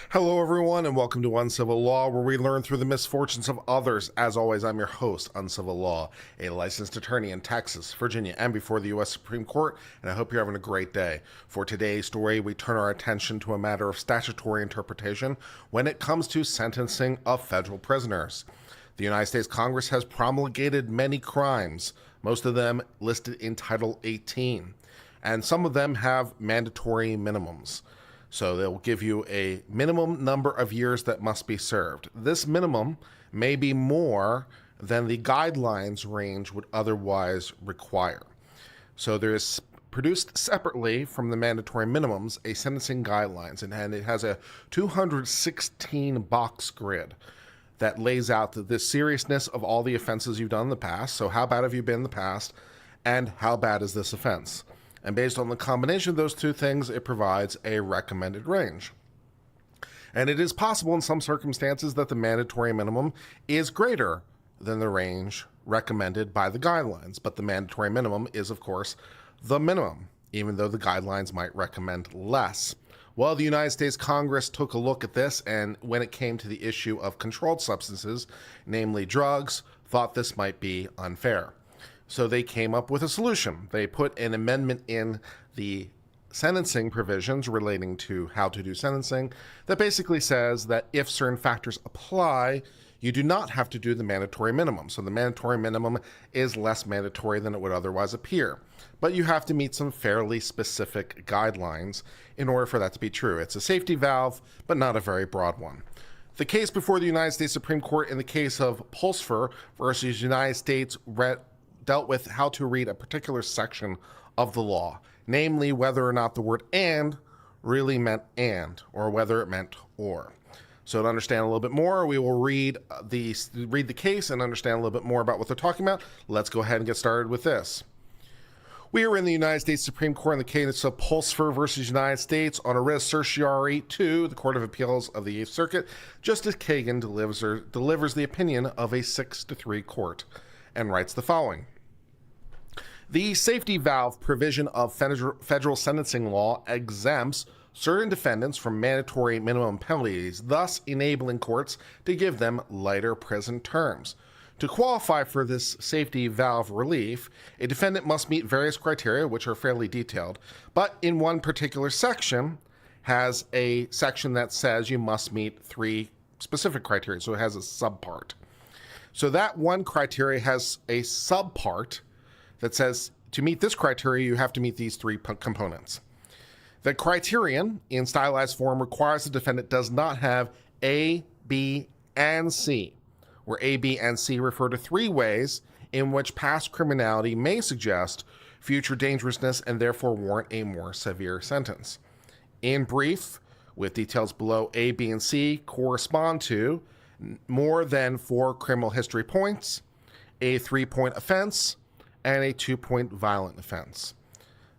Hello, everyone, and welcome to Uncivil Law, where we learn through the misfortunes of others. As always, I'm your host, Uncivil Law, a licensed attorney in Texas, Virginia, and before the U.S. Supreme Court, and I hope you're having a great day. For today's story, we turn our attention to a matter of statutory interpretation when it comes to sentencing of federal prisoners. The United States Congress has promulgated many crimes, most of them listed in Title 18, and some of them have mandatory minimums. So they'll give you a minimum number of years that must be served. This minimum may be more than the guidelines range would otherwise require. So there is produced separately from the mandatory minimums a sentencing guidelines, and it has a 216 box grid that lays out the seriousness of all the offenses you've done in the past. So how bad have you been in the past, and how bad is this offense? And based on the combination of those two things, it provides a recommended range. And it is possible in some circumstances that the mandatory minimum is greater than the range recommended by the guidelines. But the mandatory minimum is, of course, the minimum, even though the guidelines might recommend less. Well, the United States Congress took a look at this, and when it came to the issue of controlled substances, namely drugs, thought this might be unfair. So they came up with a solution. They put an amendment in the sentencing provisions relating to how to do sentencing that basically says that if certain factors apply, you do not have to do the mandatory minimum. So the mandatory minimum is less mandatory than it would otherwise appear. But you have to meet some fairly specific guidelines in order for that to be true. It's a safety valve, but not a very broad one. The case before the United States Supreme Court in the case of Pulsifer versus United States dealt with how to read a particular section of the law, namely whether or not the word and really meant and, or whether it meant or. So to understand a little bit more, we will read the case and understand a little bit more about what they're talking about. Let's go ahead and get started with this. We are in the United States Supreme Court in the case of Pulsifer versus United States on a writ certiorari to the Court of Appeals of the Eighth Circuit. Justice Kagan delivers the opinion of a 6-3 court and writes the following. The safety valve provision of federal sentencing law exempts certain defendants from mandatory minimum penalties, thus enabling courts to give them lighter prison terms. To qualify for this safety valve relief, a defendant must meet various criteria, which are fairly detailed, but in one particular section has a section that says you must meet 3 specific criteria, so it has a subpart. So that one criteria has a subpart that says to meet this criteria, you have to meet these 3 components. The criterion in stylized form requires the defendant does not have A, B, and C, where A, B, and C refer to 3 ways in which past criminality may suggest future dangerousness and therefore warrant a more severe sentence. In brief, with details below, A, B, and C correspond to more than 4 criminal history points, a 3-point offense, and a 2-point violent offense.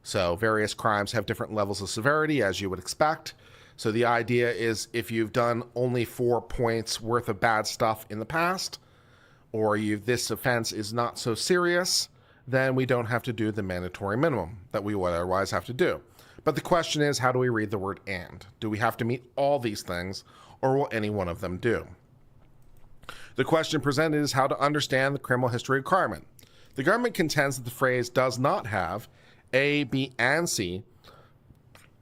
So various crimes have different levels of severity, as you would expect. So the idea is if you've done only 4 points worth of bad stuff in the past, or this offense is not so serious, then we don't have to do the mandatory minimum that we would otherwise have to do. But the question is, how do we read the word and? Do we have to meet all these things, or will any one of them do? The question presented is how to understand the criminal history requirement. The government contends that the phrase does not have A, B, and C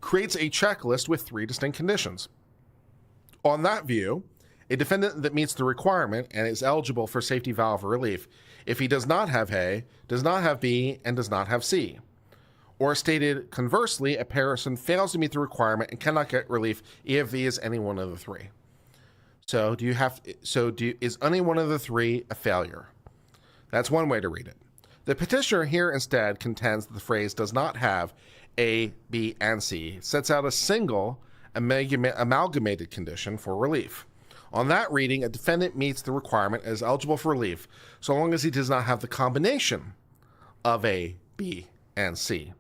creates a checklist with 3 distinct conditions. On that view, a defendant that meets the requirement and is eligible for safety valve relief if he does not have A, does not have B, and does not have C. Or stated conversely, a person fails to meet the requirement and cannot get relief if he is any one of the 3. So is any one of the 3 a failure? That's one way to read it. The petitioner here instead contends that the phrase does not have A, B, and C, sets out a single amalgamated condition for relief. On that reading, a defendant meets the requirement and is eligible for relief so long as he does not have the combination of A, B, and C.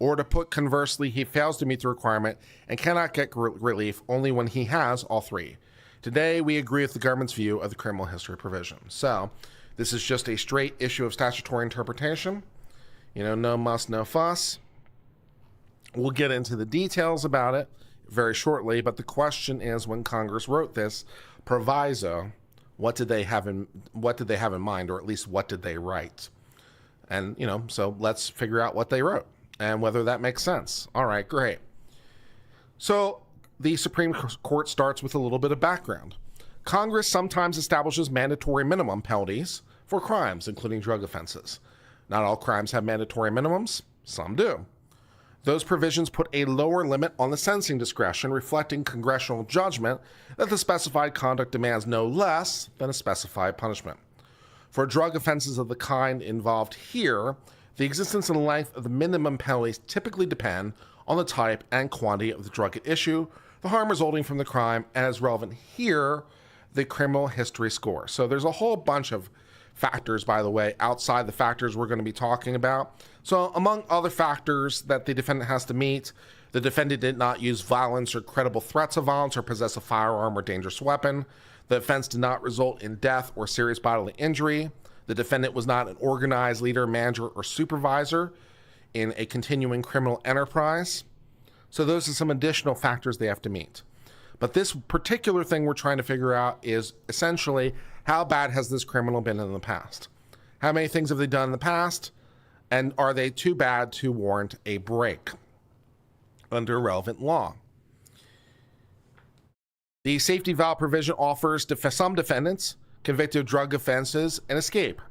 Or to put conversely, he fails to meet the requirement and cannot get relief only when he has all 3. Today, we agree with the government's view of the criminal history provision. So, this is just a straight issue of statutory interpretation. No muss, no fuss. We'll get into the details about it very shortly, but the question is, when Congress wrote this proviso, what did they have in mind, or at least what did they write? And, so let's figure out what they wrote and whether that makes sense. All right, great. So the Supreme Court starts with a little bit of background. Congress sometimes establishes mandatory minimum penalties for crimes, including drug offenses. Not all crimes have mandatory minimums. Some do. Those provisions put a lower limit on the sentencing discretion, reflecting congressional judgment that the specified conduct demands no less than a specified punishment. For drug offenses of the kind involved here, the existence and length of the minimum penalties typically depend on the type and quantity of the drug at issue, the harm resulting from the crime, and as relevant here, the criminal history score. So there's a whole bunch of factors, by the way, outside the factors we're going to be talking about. So among other factors that the defendant has to meet, the defendant did not use violence or credible threats of violence or possess a firearm or dangerous weapon. The offense did not result in death or serious bodily injury. The defendant was not an organized leader, manager, or supervisor in a continuing criminal enterprise. So those are some additional factors they have to meet. But this particular thing we're trying to figure out is essentially, how bad has this criminal been in the past? How many things have they done in the past? And are they too bad to warrant a break under relevant law? The safety valve provision offers some defendants convicted of drug offenses an escape.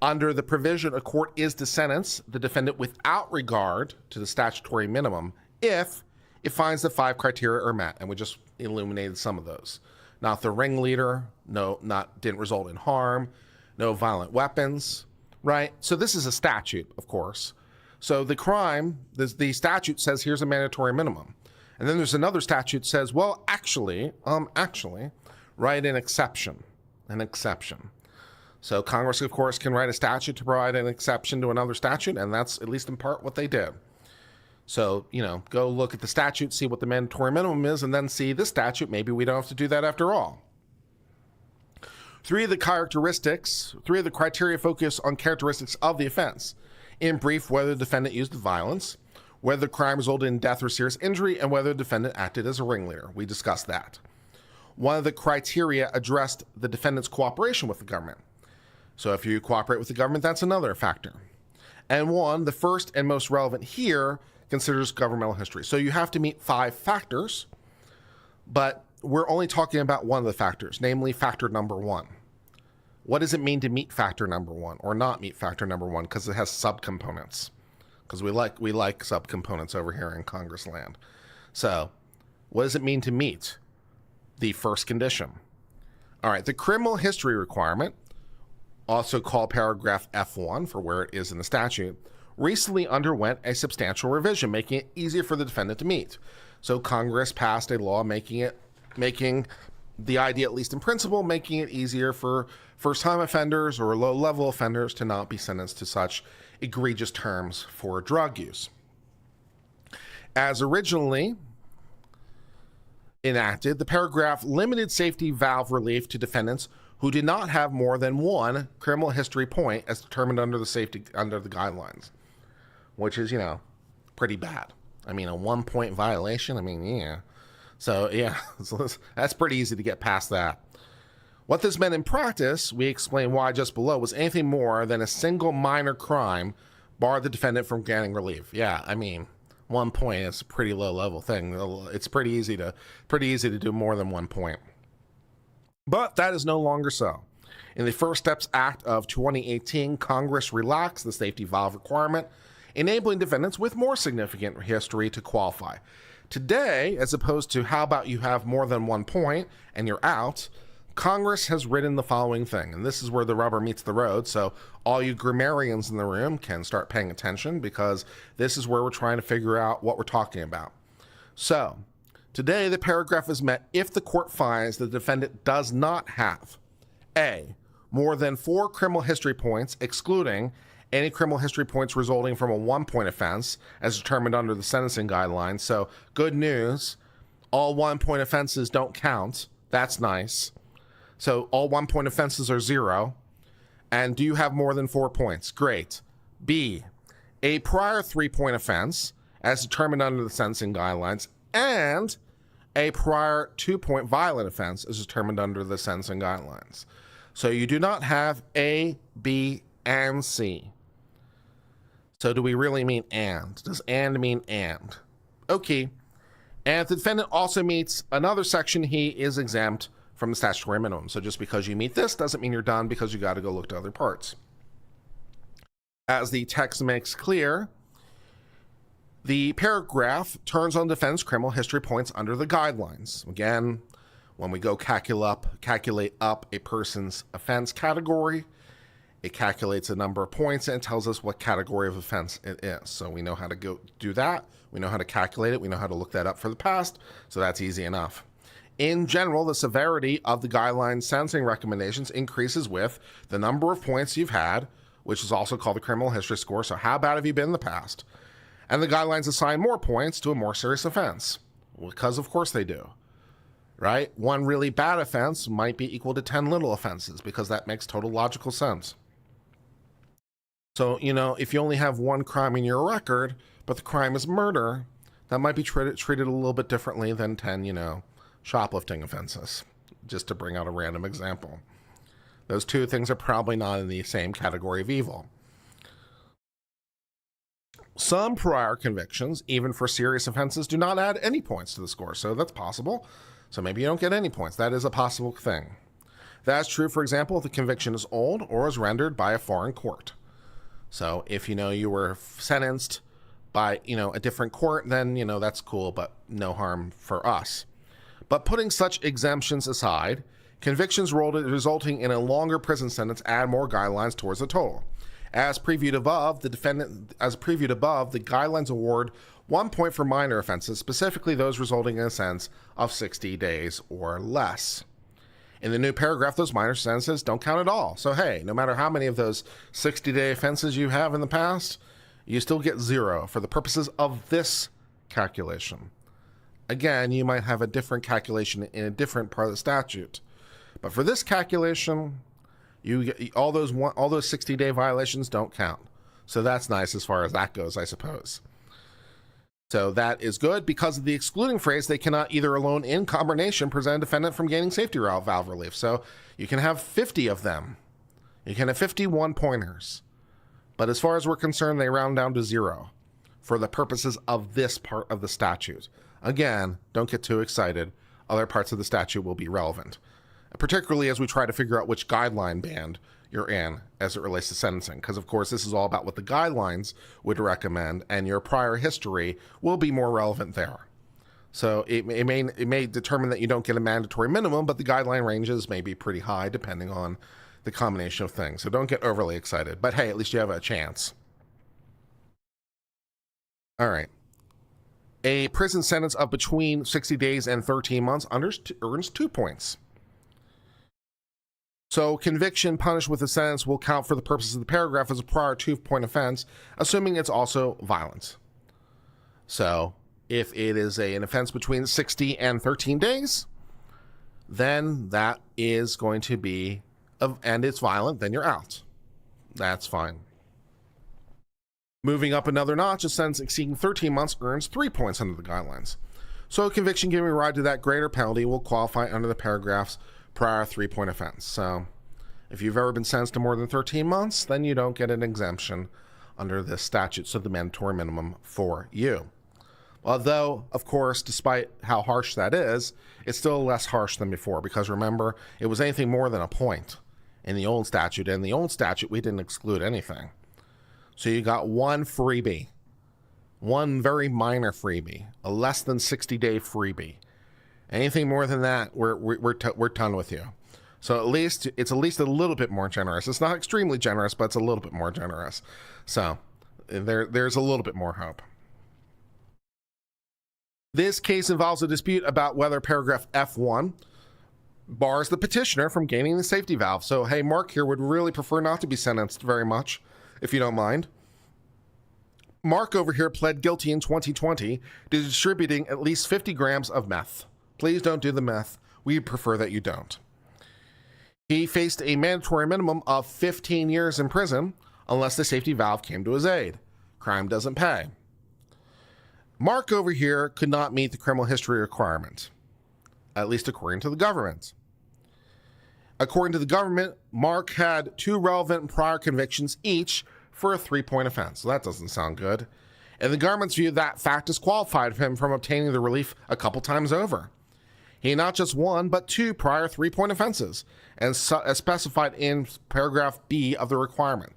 Under the provision, a court is to sentence the defendant without regard to the statutory minimum if it finds the 5 criteria are met, and we just illuminated some of those. Not the ringleader, didn't result in harm, no violent weapons, right? So this is a statute, of course. So the crime, the statute says here's a mandatory minimum. And then there's another statute that says, well, actually, write an exception. So Congress, of course, can write a statute to provide an exception to another statute, and that's at least in part what they did. So, go look at the statute, see what the mandatory minimum is, and then see this statute. Maybe we don't have to do that after all. 3 of the criteria focus on characteristics of the offense. In brief, whether the defendant used violence, whether the crime resulted in death or serious injury, and whether the defendant acted as a ringleader. We discussed that. One of the criteria addressed the defendant's cooperation with the government. So if you cooperate with the government, that's another factor. And the first and most relevant here, considers governmental history. So you have to meet 5 factors, but we're only talking about one of the factors, namely factor number 1. What does it mean to meet factor number 1 or not meet factor number 1? Because it has subcomponents. Because we like subcomponents over here in Congress land. So what does it mean to meet the first condition? All right, the criminal history requirement, also called paragraph F1 for where it is in the statute, recently underwent a substantial revision, making it easier for the defendant to meet. So Congress passed a law making the idea, at least in principle, making it easier for first-time offenders or low-level offenders to not be sentenced to such egregious terms for drug use. As originally enacted, the paragraph limited safety valve relief to defendants who did not have more than 1 criminal history point as determined under the guidelines, which is, pretty bad. I mean, a 1-point violation, yeah. So, yeah, that's pretty easy to get past that. What this meant in practice, we explain why just below, was anything more than a single minor crime barred the defendant from granting relief. Yeah, 1 point is a pretty low-level thing. It's pretty easy to do more than 1 point. But that is no longer so. In the First Steps Act of 2018, Congress relaxed the safety valve requirement, enabling defendants with more significant history to qualify. Today, as opposed to how about you have more than 1 point and you're out, Congress has written the following thing, and this is where the rubber meets the road, so all you grammarians in the room can start paying attention, because this is where we're trying to figure out what we're talking about. So, today the paragraph is met if the court finds the defendant does not have A, more than 4 criminal history points, excluding any criminal history points resulting from a 1-point offense as determined under the sentencing guidelines. So good news, all 1-point offenses don't count. That's nice. So all 1-point offenses are 0. And do you have more than 4 points? Great. B, a prior 3-point offense as determined under the sentencing guidelines, and a prior 2-point violent offense is determined under the sentencing guidelines. So you do not have A, B, and C. So do we really mean and? Does and mean and? Okay. And if the defendant also meets another section, he is exempt from the statutory minimum. So just because you meet this doesn't mean you're done, because you got to go look to other parts. As the text makes clear, the paragraph turns on defendant's criminal history points under the guidelines. Again, when we go calculate up a person's offense category, it calculates a number of points and tells us what category of offense it is. So we know how to go do that. We know how to calculate it. We know how to look that up for the past. So that's easy enough. In general, the severity of the guidelines sentencing recommendations increases with the number of points you've had, which is also called the criminal history score. So how bad have you been in the past? And the guidelines assign more points to a more serious offense, because of course they do, right? One really bad offense might be equal to 10 little offenses, because that makes total logical sense. So, you know, if you only have one crime in your record, but the crime is murder, that might be treated a little bit differently than 10, you know, shoplifting offenses, just to bring out a random example. Those two things are probably not in the same category of evil. Some prior convictions, even for serious offenses, do not add any points to the score, so that's possible. So maybe you don't get any points. That is a possible thing. That's true, for example, if the conviction is old or is rendered by a foreign court. So if, you know, you were sentenced by, you know, a different court, then, you know, that's cool, but no harm for us. But putting such exemptions aside, convictions resulting in a longer prison sentence add more guidelines towards the total. As previewed above, the guidelines award 1 point for minor offenses, specifically those resulting in a sentence of 60 days or less. In the new paragraph, those minor sentences don't count at all. So hey, no matter how many of those 60-day offenses you have in the past, you still get 0 for the purposes of this calculation. Again, you might have a different calculation in a different part of the statute, but for this calculation, you get, all those 60-day violations don't count. So that's nice as far as that goes, I suppose. So that is good. Because of the excluding phrase, they cannot either alone in combination prevent a defendant from gaining safety valve relief. So you can have 50 of them. You can have 51 pointers. But as far as we're concerned, they round down to 0 for the purposes of this part of the statute. Again, don't get too excited. Other parts of the statute will be relevant, particularly as we try to figure out which guideline band you're in as it relates to sentencing. Because of course, this is all about what the guidelines would recommend, and your prior history will be more relevant there. So it may determine that you don't get a mandatory minimum, but the guideline ranges may be pretty high depending on the combination of things. So don't get overly excited, but hey, at least you have a chance. All right. A prison sentence of between 60 days and 13 months earns 2 points. So conviction punished with a sentence will count for the purposes of the paragraph as a prior 2-point offense, assuming it's also violent. So if it is an offense between 60 and 13 days, then that is going to be, and it's violent, then you're out. That's fine. Moving up another notch, a sentence exceeding 13 months earns 3 points under the guidelines. So a conviction giving rise to that greater penalty will qualify under the paragraph's prior 3-point offense. So if you've ever been sentenced to more than 13 months, then you don't get an exemption under this statute, so the mandatory minimum for you. Although, of course, despite how harsh that is, it's still less harsh than before, because remember, it was anything more than a point in the old statute. In the old statute, we didn't exclude anything. So you got one freebie, one very minor freebie, a less than 60-day freebie. Anything more than that, we're done with you. So at least it's a little bit more generous. It's not extremely generous, but it's a little bit more generous. So there's a little bit more hope. This case involves a dispute about whether paragraph F1 bars the petitioner from gaining the safety valve. So hey, Mark here would really prefer not to be sentenced very much, if you don't mind. Mark over here pled guilty in 2020 to distributing at least 50 grams of meth. Please don't do the meth. We prefer that you don't. He faced a mandatory minimum of 15 years in prison unless the safety valve came to his aid. Crime doesn't pay. Mark over here could not meet the criminal history requirement, at least according to the government. According to the government, Mark had 2 relevant prior convictions each for a 3-point offense. So that doesn't sound good. In the government's view, that fact disqualified him from obtaining the relief a couple times over. He had not just 1, but 2 prior 3-point offenses, as specified in paragraph B of the requirement.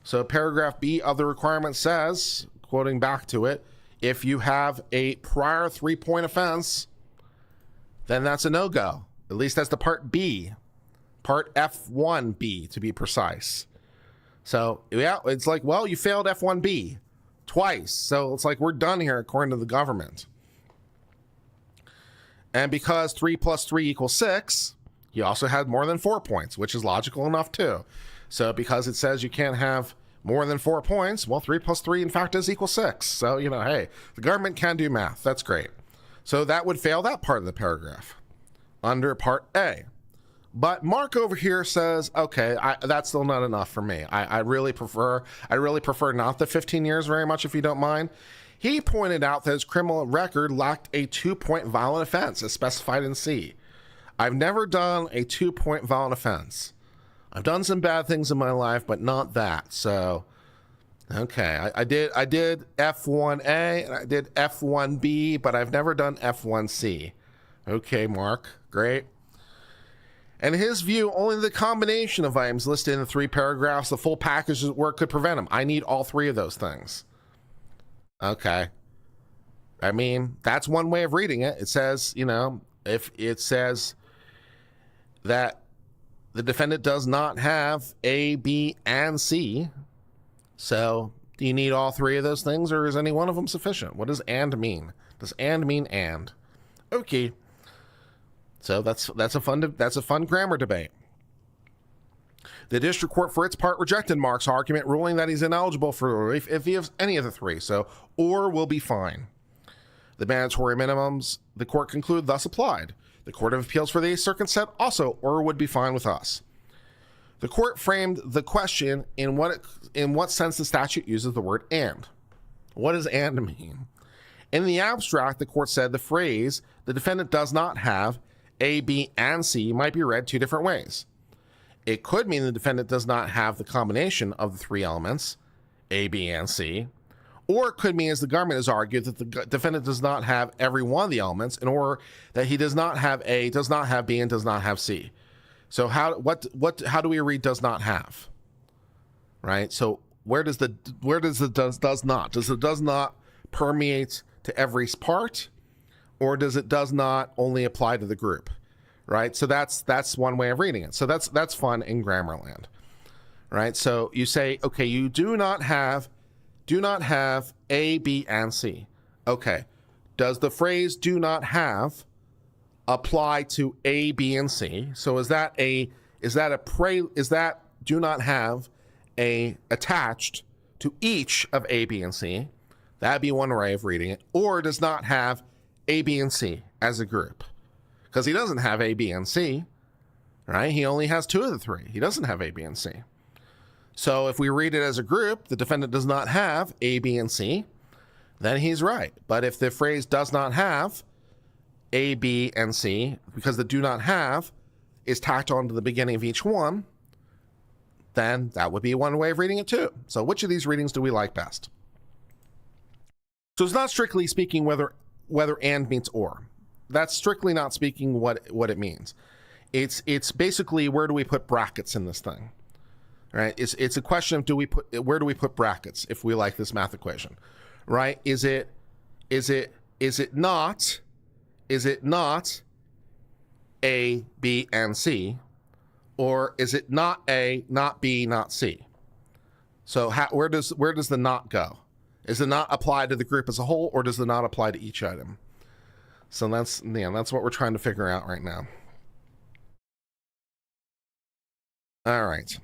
So paragraph B of the requirement says, quoting back to it, if you have a prior 3-point offense, then that's a no-go. At least that's the part B. Part F1B, to be precise. So, yeah, it's like, well, you failed F1B twice. So it's like, we're done here, according to the government. And because 3 plus 3 equals 6, he also had more than 4 points, which is logical enough, too. So because it says you can't have more than 4 points, well, 3 plus 3, in fact, does equal 6. So, you know, hey, the government can do math. That's great. So that would fail that part of the paragraph under part A. But Mark over here says, okay, that's still not enough for me. I really prefer not the 15 years very much, if you don't mind. He pointed out that his criminal record lacked a 2-point violent offense, as specified in C. I've never done a 2-point violent offense. I've done some bad things in my life, but not that. So, okay, I did F1A and I did F1B, but I've never done F1C. Okay, Mark, great. And in his view, only the combination of items listed in the 3 paragraphs, the full package of work could prevent him. I need all 3 of those things. Okay. I mean, that's one way of reading it. It says, you know, if it says that the defendant does not have A, B, and C, so do you need all 3 of those things, or is any one of them sufficient? What does and mean? Does and mean and? Okay. So that's a fun grammar debate. The district court, for its part, rejected Mark's argument, ruling that he's ineligible for relief if he has any of the 3. So, or will be fine. The mandatory minimums, the court concluded, thus applied. The Court of Appeals for the 8th Circuit said also, or would be fine with us. The court framed the question in what sense the statute uses the word and. What does and mean? In the abstract, the court said the phrase, the defendant does not have A, B, and C might be read 2 different ways. It could mean the defendant does not have the combination of the 3 elements, A, B, and C, or it could mean, as the government has argued, that the defendant does not have every one of the elements, or that he does not have A, does not have B, and does not have C. So how do we read does not have? Right? So where does the does not? Does the does not permeate to every part, or does it does not only apply to the group? Right? So that's one way of reading it. So that's fun in Grammarland. Right? So you say, okay, you do not have A, B, and C. Okay. Does the phrase do not have apply to A, B, and C? So is that do not have a attached to each of A, B, and C? That'd be one way of reading it. Or does not have A, B, and C as a group. Because he doesn't have A, B, and C, right? He only has 2 of the 3. He doesn't have A, B, and C. So if we read it as a group, the defendant does not have A, B, and C, then he's right. But if the phrase does not have A, B, and C, because the do not have is tacked on to the beginning of each one, then that would be one way of reading it too. So which of these readings do we like best? So it's not strictly speaking whether and means or. That's strictly not speaking what it means. It's basically, where do we put brackets in this thing? Right? It's a question of where do we put brackets if we like this math equation? Right? Is it not A, B, and C, or is it not A, not B, not C? So where does the not go? Is the not apply to the group as a whole, or does the not apply to each item? So that's what we're trying to figure out right now. All right.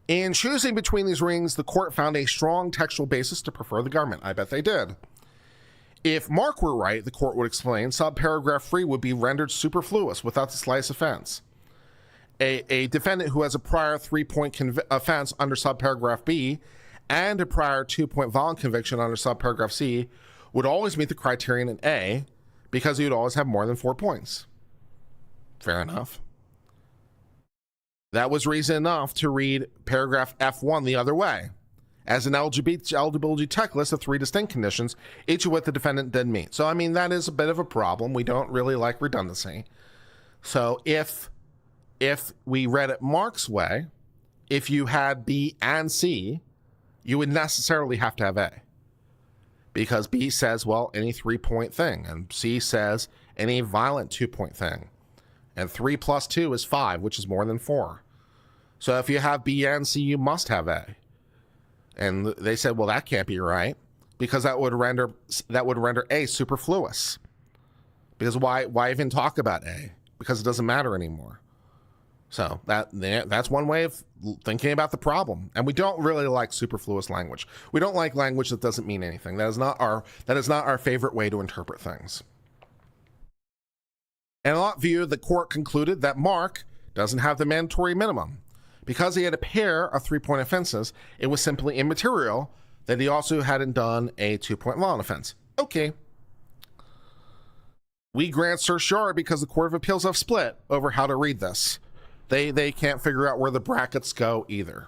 In choosing between these rings, the court found a strong textual basis to prefer the government. I bet they did. If Mark were right, the court would explain, subparagraph 3 would be rendered superfluous without the slightest offense. A defendant who has a prior 3-point offense under subparagraph B and a prior 2-point violent conviction under subparagraph C would always meet the criterion in A because he would always have more than 4 points. Fair enough. That was reason enough to read paragraph F1 the other way, as an eligibility checklist of 3 distinct conditions, each of which the defendant did meet. So, I mean, that is a bit of a problem. We don't really like redundancy. So if we read it Mark's way, if you had B and C, you would necessarily have to have A. Because B says, well, any 3-point thing, and C says any violent 2-point thing. And 3 plus 2 is 5, which is more than 4. So if you have B and C, you must have A. And they said, well, that can't be right, because that would render A superfluous. Because why even talk about A? Because it doesn't matter anymore. So that's one way of thinking about the problem. And we don't really like superfluous language. We don't like language that doesn't mean anything. That is not our favorite way to interpret things. In a lot view, the court concluded that Mark doesn't have the mandatory minimum. Because he had a pair of 3-point offenses, it was simply immaterial that he also hadn't done a 2-point violent offense. Okay. We grant certiorari because the Court of Appeals have split over how to read this. They can't figure out where the brackets go either.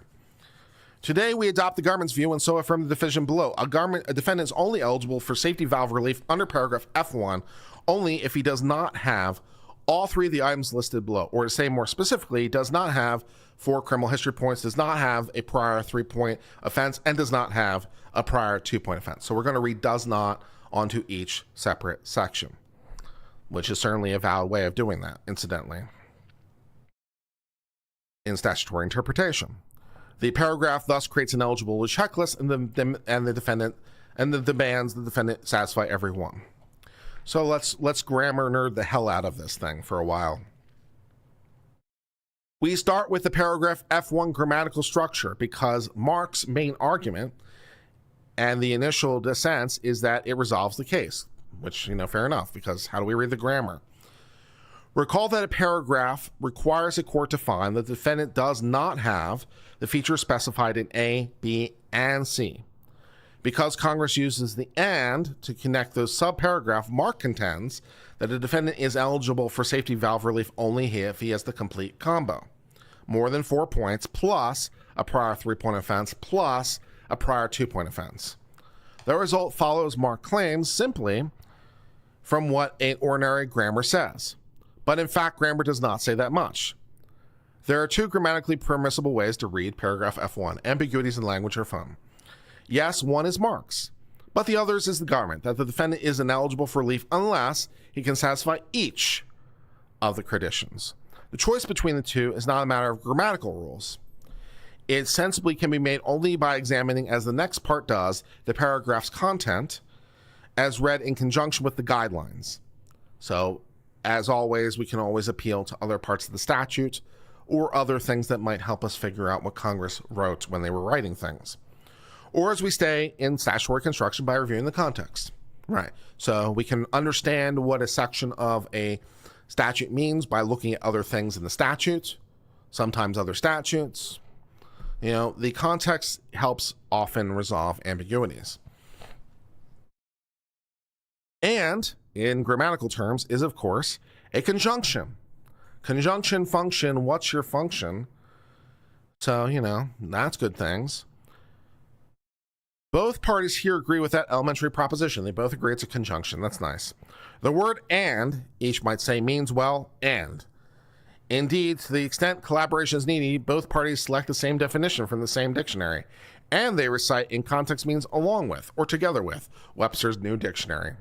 Today, we adopt the government's view and so affirm the division below. A defendant is only eligible for safety valve relief under paragraph F1 only if he does not have all 3 of the items listed below, or to say more specifically, does not have 4 criminal history points, does not have a prior 3-point offense, and does not have a prior 2-point offense. So we're going to read does not onto each separate section, which is certainly a valid way of doing that, incidentally, in statutory interpretation. The paragraph thus creates an eligibility checklist, and the defendant and the demands the defendant satisfy every one. So let's grammar nerd the hell out of this thing for a while. We start with the paragraph F1 grammatical structure because Mark's main argument and the initial dissent is that it resolves the case, which, fair enough, because how do we read the grammar? Recall that a paragraph requires a court to find that the defendant does not have the features specified in A, B, and C. Because Congress uses the and to connect those subparagraph, Mark contends that a defendant is eligible for safety valve relief only if he has the complete combo. More than 4 points plus a prior 3-point offense plus a prior 2-point offense. The result follows Mark claims simply from what an ordinary grammar says. But in fact, grammar does not say that much. There are 2 grammatically permissible ways to read paragraph F1. Ambiguities in language are fun. Yes, one is Mark's, but the other is the government, that the defendant is ineligible for relief unless he can satisfy each of the conditions. The choice between the 2 is not a matter of grammatical rules. It sensibly can be made only by examining, as the next part does, the paragraph's content as read in conjunction with the guidelines. So, as always, we can always appeal to other parts of the statute or other things that might help us figure out what Congress wrote when they were writing things. Or as we stay in statutory construction by reviewing the context. Right. So we can understand what a section of a statute means by looking at other things in the statute, sometimes other statutes. The context helps often resolve ambiguities. And, in grammatical terms, is, of course, a conjunction. Conjunction function, what's your function? So, that's good things. Both parties here agree with that elementary proposition. They both agree it's a conjunction. That's nice. The word and, each might say, means, well, and. Indeed, to the extent collaboration is needed, both parties select the same definition from the same dictionary, and they recite in context means along with, or together with, Webster's New Dictionary.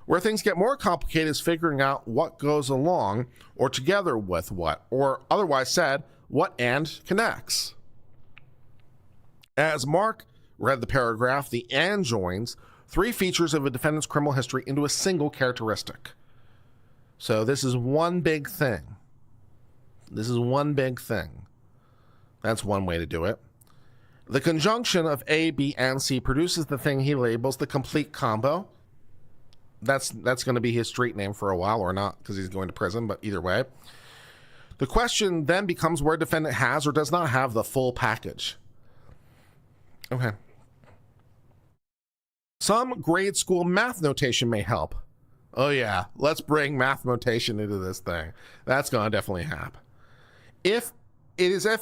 Where things get more complicated is figuring out what goes along or together with what, or otherwise said, what and connects. As Mark read the paragraph, the and joins 3 features of a defendant's criminal history into a single characteristic. So this is one big thing. This is one big thing. That's one way to do it. The conjunction of A, B, and C produces the thing he labels the complete combo. That's going to be his street name for a while, or not, because he's going to prison, but either way. The question then becomes where a defendant has or does not have the full package. Okay. Some grade school math notation may help. Oh yeah, let's bring math notation into this thing. That's gonna definitely happen. If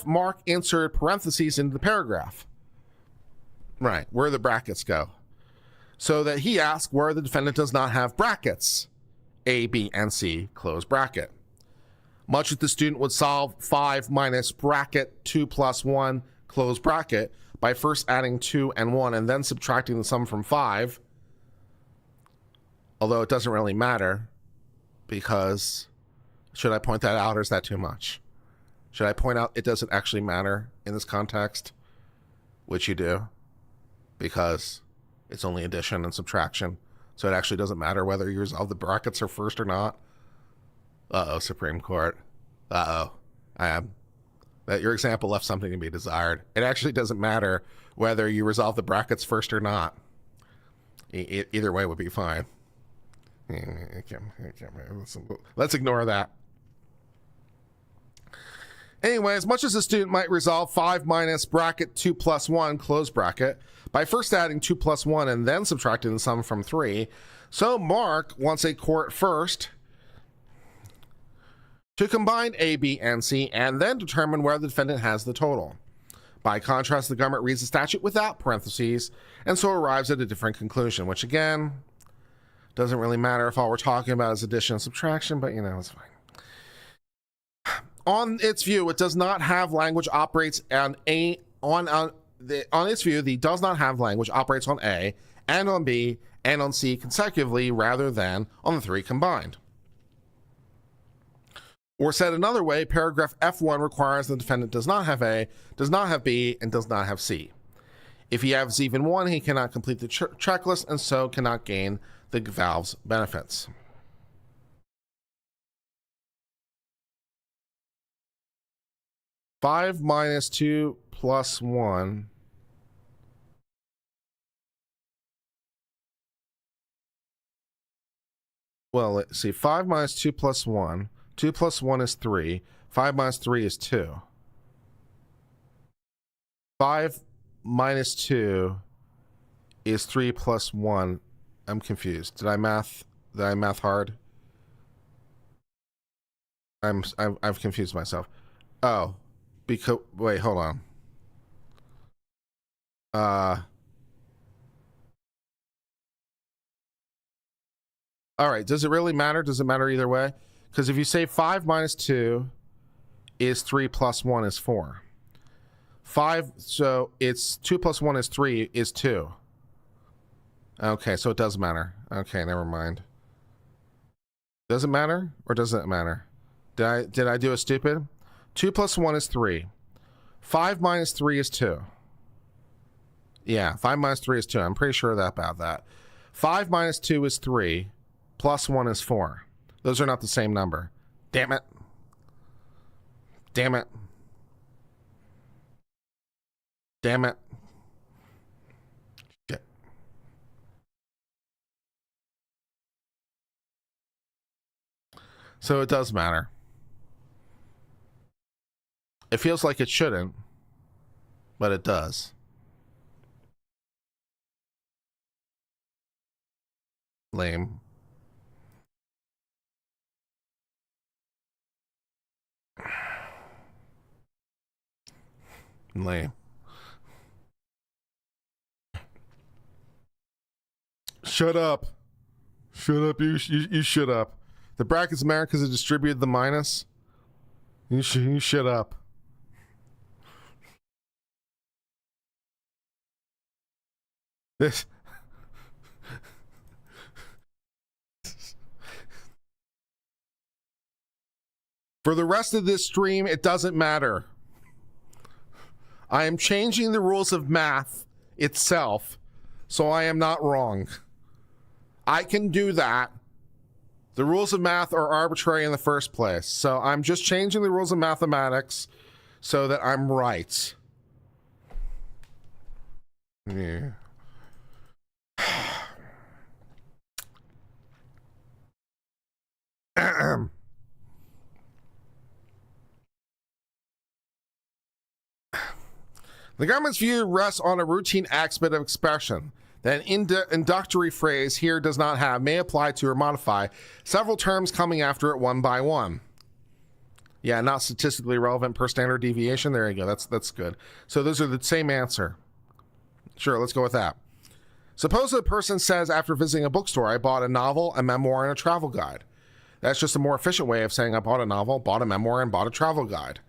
Mark inserted parentheses into the paragraph. Right, where the brackets go. So that he asks where the defendant does not have brackets. A, B, and C, close bracket. Much as the student would solve 5 minus bracket 2 plus 1, close bracket, by first adding 2 and 1 and then subtracting the sum from 5. Although it doesn't really matter, because, should I point that out or is that too much? Should I point out it doesn't actually matter in this context? Which you do, because it's only addition and subtraction. So it actually doesn't matter whether you resolve the brackets are first or not. Uh-oh, Supreme Court. Uh-oh. That your example left something to be desired. It actually doesn't matter whether you resolve the brackets first or not. Either way would be fine. Let's ignore that. Anyway, as much as a student might resolve 5 minus bracket 2 plus 1, close bracket, by first adding 2 plus 1 and then subtracting the sum from 3, so Mark wants a court first to combine A, B, and C, and then determine where the defendant has the total. By contrast, the government reads the statute without parentheses, and so arrives at a different conclusion, which again, doesn't really matter if all we're talking about is addition and subtraction, but you know, it's fine. On its view, it does not have language operates on its view, the does not have language operates on A and on B and on C consecutively rather than on the 3 combined. Or said another way, paragraph F1 requires the defendant does not have A, does not have B, and does not have C. If he has even one, he cannot complete the checklist and so cannot gain the valve's benefits. Five minus 2 plus 1. Well, let's see. 5 minus 2 plus 1. 2 plus 1 is 3. 5 minus 3 is 2. 5 minus 2 is 3 plus 1. I'm confused. Did I math hard? I've confused myself. Oh. Because, wait, hold on. All right, does it really matter? Does it matter either way? Because if you say 5 minus 2 is 3 plus 1 is 4. 5, so it's 2 plus 1 is 3 is 2. Okay, so it does matter. Okay, never mind. Does it matter or doesn't it matter? Did I do a stupid? 2 plus 1 is 3. 5 minus 3 is 2. Yeah, 5 minus 3 is 2. I'm pretty sure about that. 5 minus 2 is 3. Plus 1 is 4. Those are not the same number. Damn it. Damn it. Damn it. Shit. So it does matter. It feels like it shouldn't, but it does. Lame. Lame. Shut up. Shut up. You shut up. The brackets matter because it distributed the minus. You shut up. This. For the rest of this stream, it doesn't matter. I am changing the rules of math itself, so I am not wrong. I can do that. The rules of math are arbitrary in the first place, so I'm just changing the rules of mathematics so that I'm right. Yeah. The government's view rests on a routine aspect of expression. Then introductory phrase here does not have, may apply to or modify several terms coming after it one by one. Yeah, not statistically relevant per standard deviation. There you go. That's good. So those are the same answer. Sure, let's go with that. Suppose a person says after visiting a bookstore, I bought a novel, a memoir, and a travel guide. That's just a more efficient way of saying I bought a novel, bought a memoir, and bought a travel guide.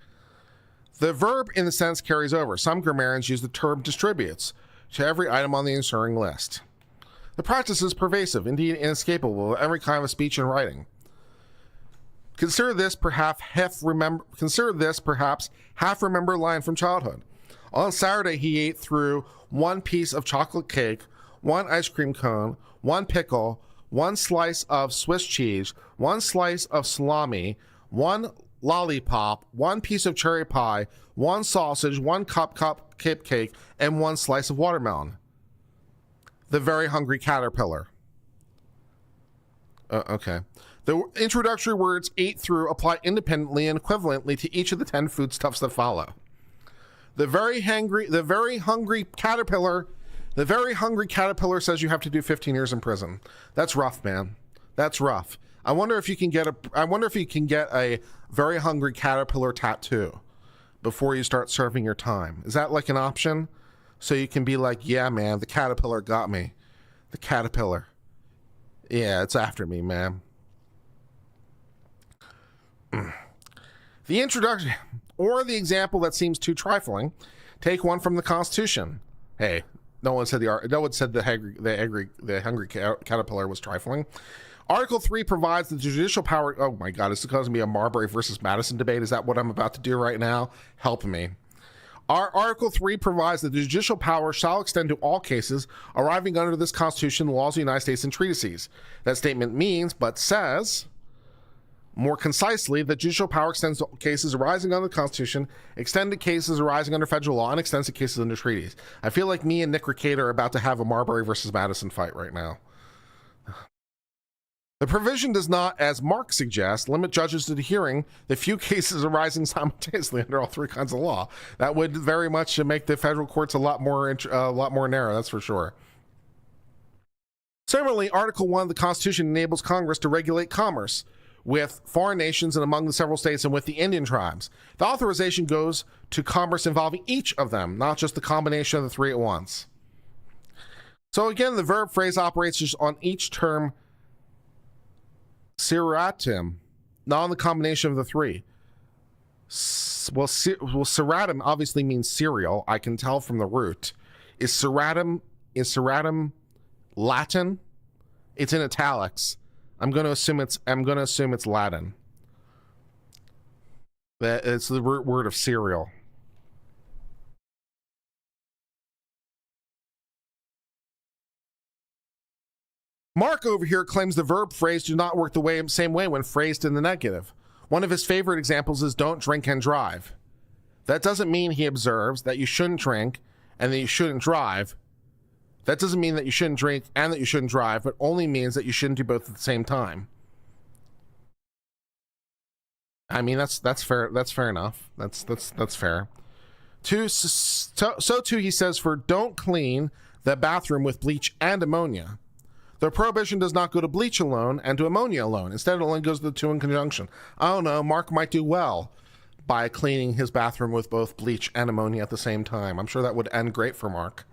The verb in the sentence carries over. Some grammarians use the term distributes to every item on the ensuing list. The practice is pervasive, indeed inescapable, of every kind of speech and writing. Consider this perhaps half-remembered line from childhood. On Saturday, he ate through one piece of chocolate cake, one ice cream cone, one pickle, one slice of Swiss cheese, one slice of salami, one lollipop, one piece of cherry pie, one sausage, one cupcake cake, and one slice of watermelon. The very hungry caterpillar. Okay. The introductory words ate through apply independently and equivalently to each of the 10 foodstuffs that follow. The very hungry caterpillar says you have to do 15 years in prison. That's rough, man. That's rough. I wonder if you can get a very hungry caterpillar tattoo before you start serving your time. Is that like an option? So you can be like, yeah, man, the caterpillar got me. The caterpillar. Yeah, it's after me, man. The introduction, or the example that seems too trifling, take one from the Constitution. Hey, no one said the hungry caterpillar was trifling. Article 3 provides the judicial power. Oh my God, this is causing me a Marbury versus Madison debate. Is that what I'm about to do right now? Help me. Our Article 3 provides that the judicial power shall extend to all cases arising under this Constitution, the laws of the United States, and treatises. That statement means, but says, more concisely, that judicial power extends to cases arising under the Constitution, extend to cases arising under federal law, and extends to cases under treaties. I feel like me and Nick Ricade are about to have a Marbury versus Madison fight right now. The provision does not, as Mark suggests, limit judges to hearing the few cases arising simultaneously under all three kinds of law. That would very much make the federal courts a lot more narrow, that's for sure. Similarly, Article 1 of the Constitution enables Congress to regulate commerce with foreign nations and among the several states and with the Indian tribes. The authorization goes to commerce involving each of them, not just the combination of the three at once. So again, the verb phrase operates just on each term seriatim, not on the combination of the three. Seriatim obviously means cereal. I can tell from the root. Is seriatim Latin? It's in italics. I'm going to assume it's Latin. It's the root word of cereal. Mark over here claims the verb phrase do not work the same way when phrased in the negative. One of his favorite examples is don't drink and drive. That doesn't mean, he observes, that you shouldn't drink and that you shouldn't drive. That doesn't mean that you shouldn't drink and that you shouldn't drive, but only means that you shouldn't do both at the same time. I mean, that's fair. That's fair enough. That's fair. So too, he says, for don't clean the bathroom with bleach and ammonia. The prohibition does not go to bleach alone and to ammonia alone. Instead, it only goes to the two in conjunction. I don't know, Mark might do well by cleaning his bathroom with both bleach and ammonia at the same time. I'm sure that would end great for Mark.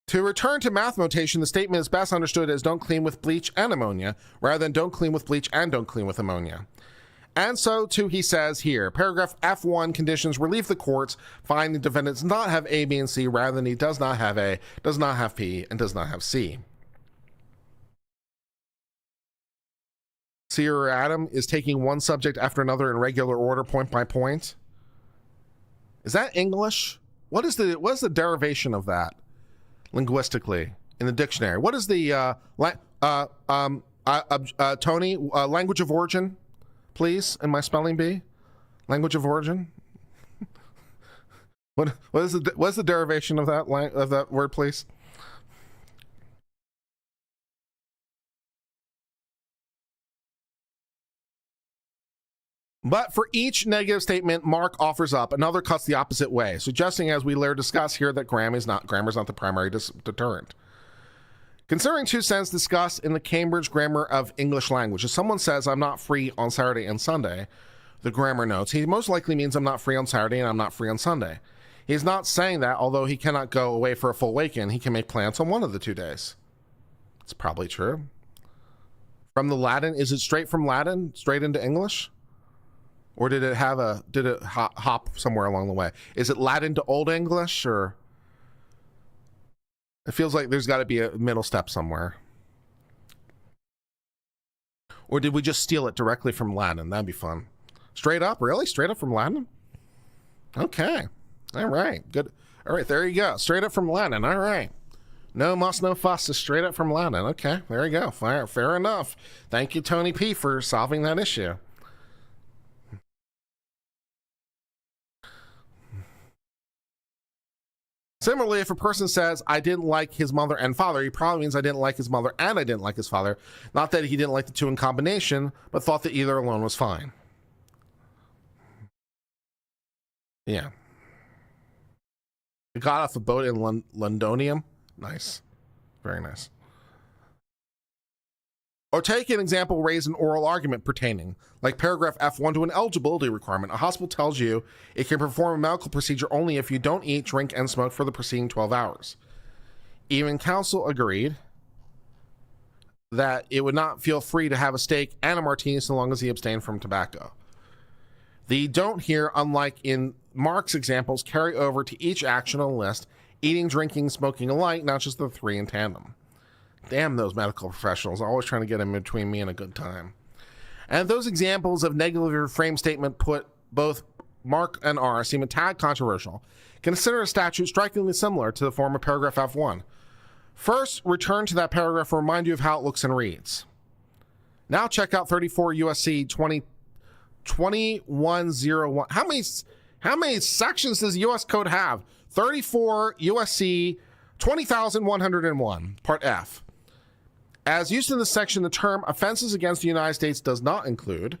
To return to math notation, the statement is best understood as don't clean with bleach and ammonia, rather than don't clean with bleach and don't clean with ammonia. And so, too, he says here, paragraph F1 conditions relieve the courts, find the defendant does not have A, B, and C, rather than he does not have A, does not have P, and does not have C. Seriatim is taking one subject after another in regular order, point by point. Is that English? What is the derivation of that linguistically in the dictionary? What is the Tony, language of origin, please, in my spelling bee? Language of origin. What is the derivation of that word, please? But for each negative statement Mark offers up, another cuts the opposite way, suggesting, as we later discuss here, that grammar is not the primary deterrent. Considering two sentences discussed in the Cambridge Grammar of English Language, if someone says, I'm not free on Saturday and Sunday, the grammar notes, he most likely means I'm not free on Saturday and I'm not free on Sunday. He's not saying that, although he cannot go away for a full weekend, he can make plans on one of the 2 days. It's probably true. From the Latin, is it straight from Latin, straight into English? Or did it hop somewhere along the way? Is it Latin to Old English, or? It feels like there's got to be a middle step somewhere. Or did we just steal it directly from Latin? That'd be fun. Straight up? Really? Straight up from Latin? Okay. All right. Good. All right, there you go. Straight up from Latin. All right. No muss, no fuss is straight up from Latin. Okay, there you go. Fair enough. Thank you, Tony P, for solving that issue. Similarly, if a person says, I didn't like his mother and father, he probably means I didn't like his mother and I didn't like his father. Not that he didn't like the two in combination, but thought that either alone was fine. Yeah. He got off a boat in Londonium. Nice. Very nice. Or take an example, raise an oral argument pertaining, like paragraph F1 to an eligibility requirement. A hospital tells you it can perform a medical procedure only if you don't eat, drink, and smoke for the preceding 12 hours. Even counsel agreed that it would not feel free to have a steak and a martini so long as he abstained from tobacco. The don't here, unlike in Mark's examples, carry over to each action on the list, eating, drinking, smoking alike, not just the 3 in tandem. Damn those medical professionals, always trying to get in between me and a good time. And those examples of negative frame statement put both Mark and R seem a tad controversial. Consider a statute strikingly similar to the form of paragraph F1. First, return to that paragraph and remind you of how it looks and reads. Now check out 34 USC 2101. How many sections does US code have? 34 USC 20,101, part F. As used in this section, the term offenses against the United States does not include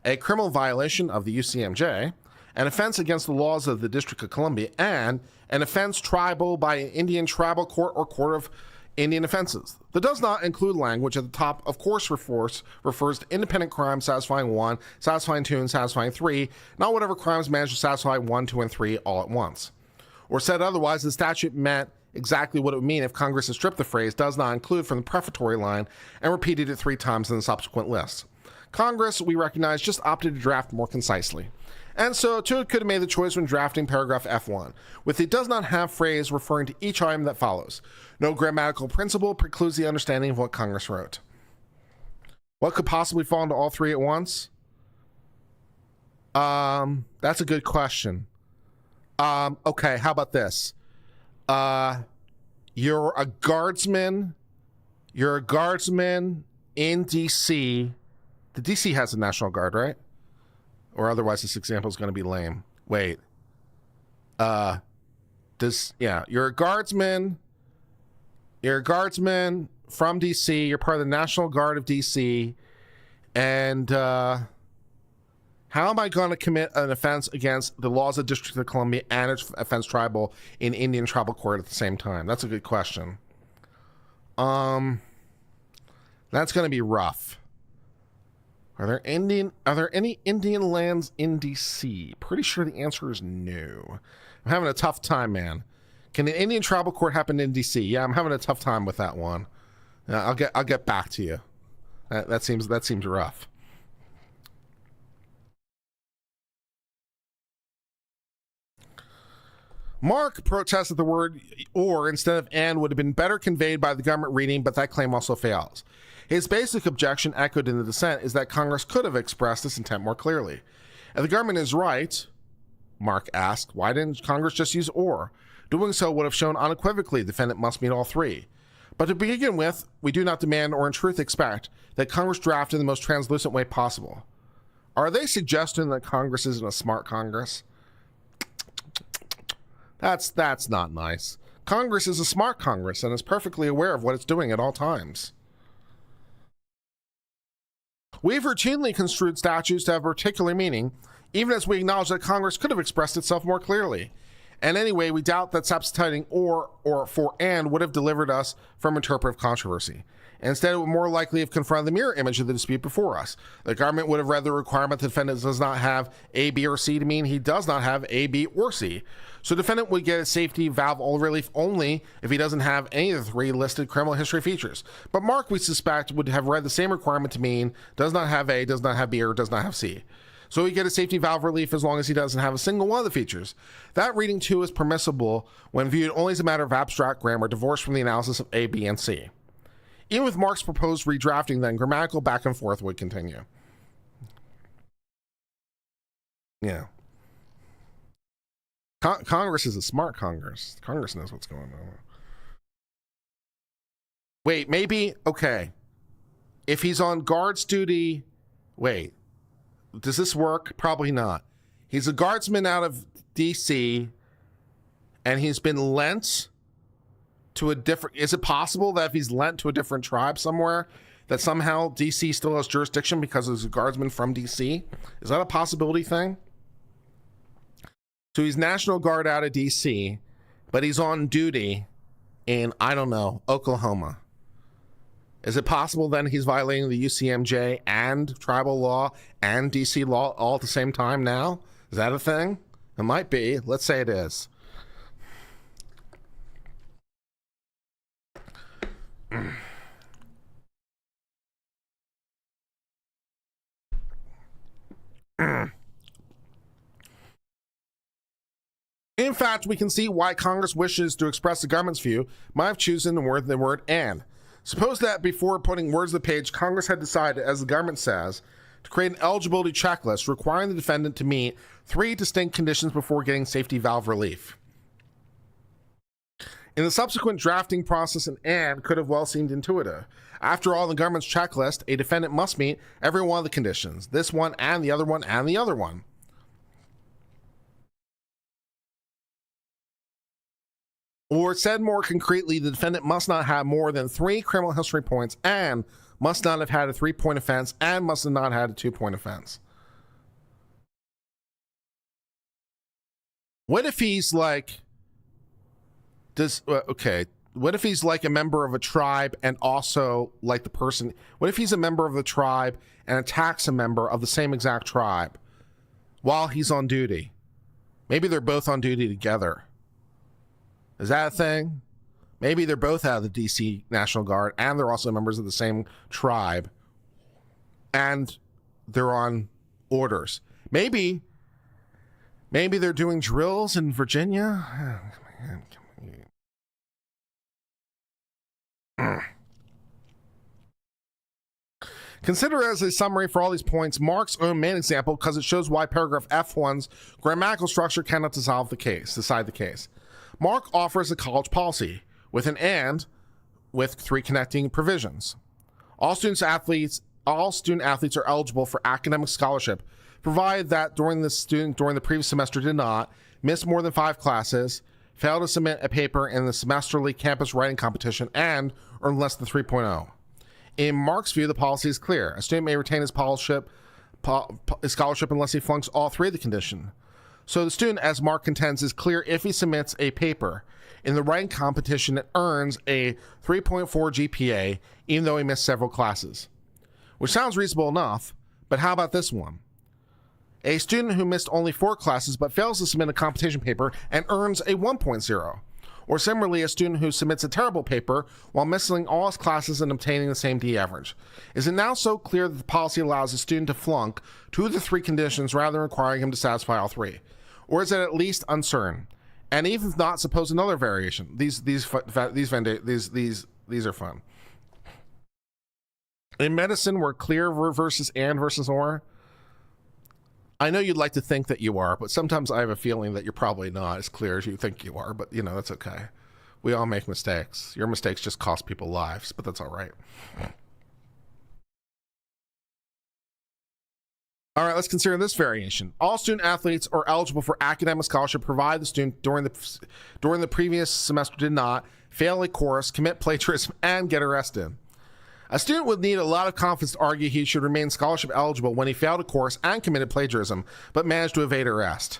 a criminal violation of the UCMJ, an offense against the laws of the District of Columbia, and an offense triable by an Indian tribal court or court of Indian offenses. That does not include language at the top, of course, refers to independent crimes satisfying 1, satisfying 2, and satisfying 3, not whatever crimes manage to satisfy 1, 2, and 3 all at once. Or said otherwise, the statute meant exactly what it would mean if Congress had stripped the phrase does not include from the prefatory line and repeated it 3 times in the subsequent lists. Congress, we recognize, just opted to draft more concisely. And so, too, it could have made the choice when drafting paragraph F1, with it does not have phrase referring to each item that follows. No grammatical principle precludes the understanding of what Congress wrote. What could possibly fall into all 3 at once? That's a good question. Okay, how about this? You're a guardsman in DC. The DC has a National Guard, right? Or otherwise this example is going to be lame. Wait. You're a guardsman from DC. You're part of the National Guard of DC. And how am I going to commit an offense against the laws of the District of Columbia and its offense tribal in Indian tribal court at the same time? That's a good question. That's going to be rough. Are there any Indian lands in DC? Pretty sure the answer is no. I'm having a tough time, man. Can an Indian tribal court happen in DC? Yeah, I'm having a tough time with that one. I'll get back to you. That seems rough. Mark protests that the word or instead of and would have been better conveyed by the government reading, but that claim also fails. His basic objection, echoed in the dissent, is that Congress could have expressed this intent more clearly. If the government is right, Mark asked, why didn't Congress just use or? Doing so would have shown unequivocally the defendant must mean all 3. But to begin with, we do not demand or in truth expect that Congress draft in the most translucent way possible. Are they suggesting that Congress isn't a smart Congress? That's not nice. Congress is a smart Congress and is perfectly aware of what it's doing at all times. We've routinely construed statutes to have a particular meaning, even as we acknowledge that Congress could have expressed itself more clearly. And anyway, we doubt that substituting or for and would have delivered us from interpretive controversy. Instead, it would more likely have confronted the mirror image of the dispute before us. The government would have read the requirement the defendant does not have A, B, or C to mean he does not have A, B, or C. So the defendant would get a safety valve relief only if he doesn't have any of the three listed criminal history features. But Mark, we suspect, would have read the same requirement to mean does not have A, does not have B, or does not have C. So he get a safety valve relief as long as he doesn't have a single one of the features. That reading too is permissible when viewed only as a matter of abstract grammar, divorced from the analysis of A, B, and C. Even with Mark's proposed redrafting, then grammatical back and forth would continue. Yeah. Congress is a smart Congress. Congress knows what's going on. Wait, maybe, okay. If he's on guards duty, wait. Does this work? Probably not. He's a guardsman out of DC, and he's been lent to a different, is it possible that if he's lent to a different tribe somewhere, that somehow DC still has jurisdiction because he's a guardsman from DC? Is that a possibility thing? So he's National Guard out of DC, but he's on duty in, I don't know, Oklahoma. Is it possible then he's violating the UCMJ and tribal law and DC law all at the same time now? Is that a thing? It might be. Let's say it is. In fact, we can see why Congress wishes to express the government's view might have chosen the word and. Suppose that before putting words to the page, Congress had decided, as the government says, to create an eligibility checklist requiring the defendant to meet 3 distinct conditions before getting safety valve relief. In the subsequent drafting process, an and could have well seemed intuitive. After all, in the government's checklist, a defendant must meet every one of the conditions, this one and the other one and the other one. Or said more concretely, the defendant must not have more than 3 criminal history points and must not have had a 3-point offense and must have not had a 2-point offense. What if he's like, what if he's like a member of a tribe and also like the person, what if he's a member of the tribe and attacks a member of the same exact tribe while he's on duty? Maybe they're both on duty together. Is that a thing? Maybe they're both out of the DC National Guard and they're also members of the same tribe and they're on orders. Maybe they're doing drills in Virginia. Consider as a summary for all these points Mark's own main example because it shows why paragraph F1's grammatical structure cannot decide the case. Mark offers a college policy with an and with 3 connecting provisions. All student athletes are eligible for academic scholarship, provided that during the previous semester did not miss more than 5 classes, fail to submit a paper in the semesterly campus writing competition, and earn less than 3.0. In Mark's view, the policy is clear. A student may retain his scholarship unless he flunks all 3 of the conditions. So the student, as Mark contends, is clear if he submits a paper in the writing competition that earns a 3.4 GPA, even though he missed several classes. Which sounds reasonable enough, but how about this one? A student who missed only 4 classes but fails to submit a competition paper and earns a 1.0. Or similarly, a student who submits a terrible paper while missing all his classes and obtaining the same D average. Is it now so clear that the policy allows a student to flunk 2 of the 3 conditions rather than requiring him to satisfy all 3? Or is it at least uncertain? And even if not, suppose another variation. These are fun. In medicine, we're clear versus and versus or. I know you'd like to think that you are, but sometimes I have a feeling that you're probably not as clear as you think you are, but that's okay. We all make mistakes. Your mistakes just cost people lives, but that's all right. All right, let's consider this variation. All student athletes are eligible for academic scholarship provided the student during the previous semester did not fail a course, commit plagiarism, and get arrested. A student would need a lot of confidence to argue he should remain scholarship eligible when he failed a course and committed plagiarism, but managed to evade arrest.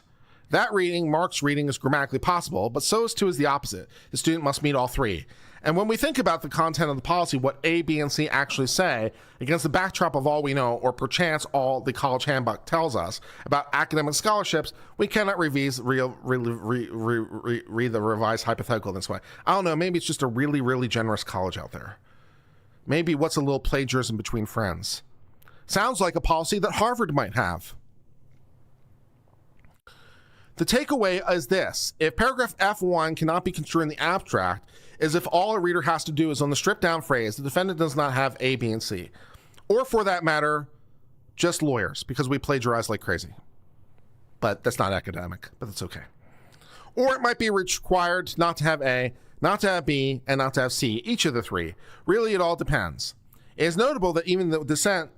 That reading, Mark's reading, is grammatically possible, but so is too is the opposite. The student must meet all three. And when we think about the content of the policy, what A, B, and C actually say, against the backdrop of all we know, or perchance all the college handbook tells us about academic scholarships, we cannot read the revised hypothetical this way. I don't know, maybe it's just a really, really generous college out there. Maybe what's a little plagiarism between friends? Sounds like a policy that Harvard might have. The takeaway is this: if paragraph F1 cannot be construed in the abstract, is if all a reader has to do is on the stripped down phrase, the defendant does not have A, B, and C. Or for that matter, just lawyers, because we plagiarize like crazy. But that's not academic, but that's okay. Or it might be required not to have A, not to have B, and not to have C, each of the three. Really, it all depends. It is notable that even the dissent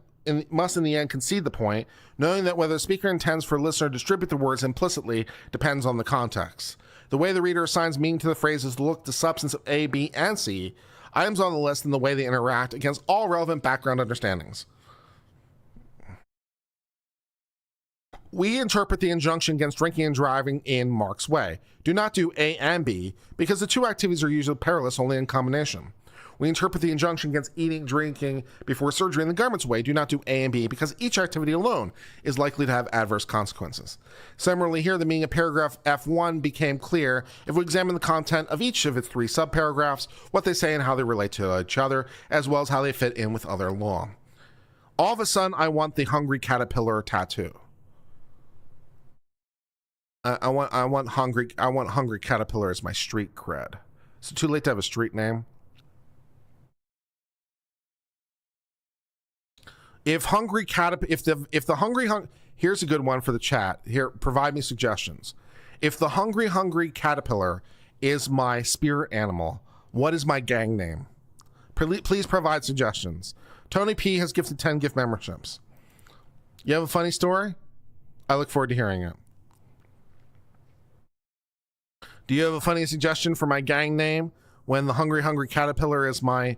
must in the end concede the point, knowing that whether the speaker intends for a listener to distribute the words implicitly depends on the context. The way the reader assigns meaning to the phrases look at the substance of A, B, and C, items on the list, and the way they interact against all relevant background understandings. We interpret the injunction against drinking and driving in Mark's way. Do not do A and B, because the two activities are usually perilous only in combination. We interpret the injunction against eating, drinking before surgery in the government's way. Do not do A and B, because each activity alone is likely to have adverse consequences. Similarly, here the meaning of paragraph F1 became clear if we examine the content of each of its three subparagraphs, what they say and how they relate to each other, as well as how they fit in with other law. All of a sudden, I want the hungry caterpillar tattoo. I want hungry caterpillar as my street cred. Is it too late to have a street name? If the hungry here's a good one for the chat. Here, provide me suggestions. If the hungry caterpillar is my spirit animal, what is my gang name? Please provide suggestions. Tony P has gifted 10 gift memberships. You have a funny story? I look forward to hearing it. Do you have a funny suggestion for my gang name when the hungry caterpillar is my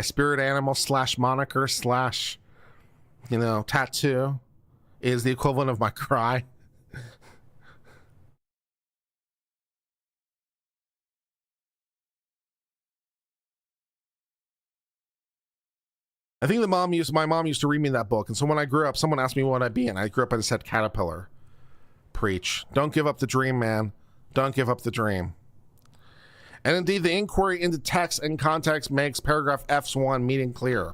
spirit animal / moniker / tattoo, is the equivalent of my cry? I think my mom used to read me that book, and so when I grew up, someone asked me what I'd be, and I grew up and said caterpillar. Preach. Don't give up the dream, man. Don't give up the dream. And indeed, the inquiry into text and context makes paragraph F1 meaning clear.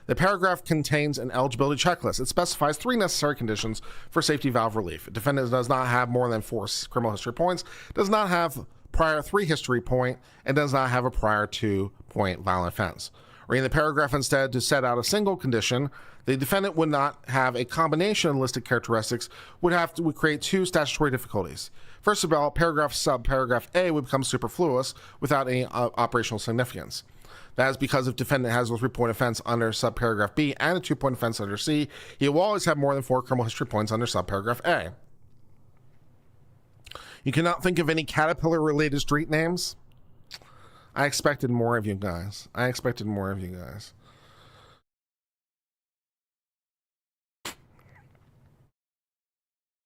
The paragraph contains an eligibility checklist. It specifies 3 necessary conditions for safety valve relief. A defendant does not have more than 4 criminal history points, does not have prior 3 history point, and does not have a prior 2-point violent offense. Reading the paragraph instead to set out a single condition, the defendant would not have a combination of listed characteristics, would create 2 statutory difficulties. First of all, subparagraph A would become superfluous without any operational significance. That is because if defendant has a 3-point offense under subparagraph B and a 2-point offense under C, he will always have more than 4 criminal history points under subparagraph A. You cannot think of any caterpillar-related street names? I expected more of you guys.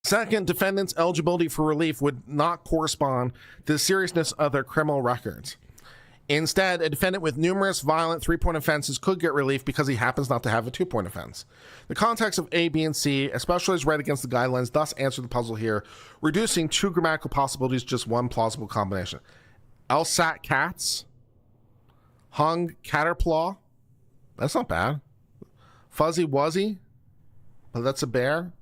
Second, defendants' eligibility for relief would not correspond to the seriousness of their criminal records. Instead, a defendant with numerous violent 3-point offenses could get relief because he happens not to have a 2-point offense. The context of A, B, and C, especially as read against the guidelines, thus answer the puzzle here, reducing 2 grammatical possibilities to just 1 plausible combination. LSAT cats, hung caterpillar, that's not bad. Fuzzy wuzzy, but that's a bear.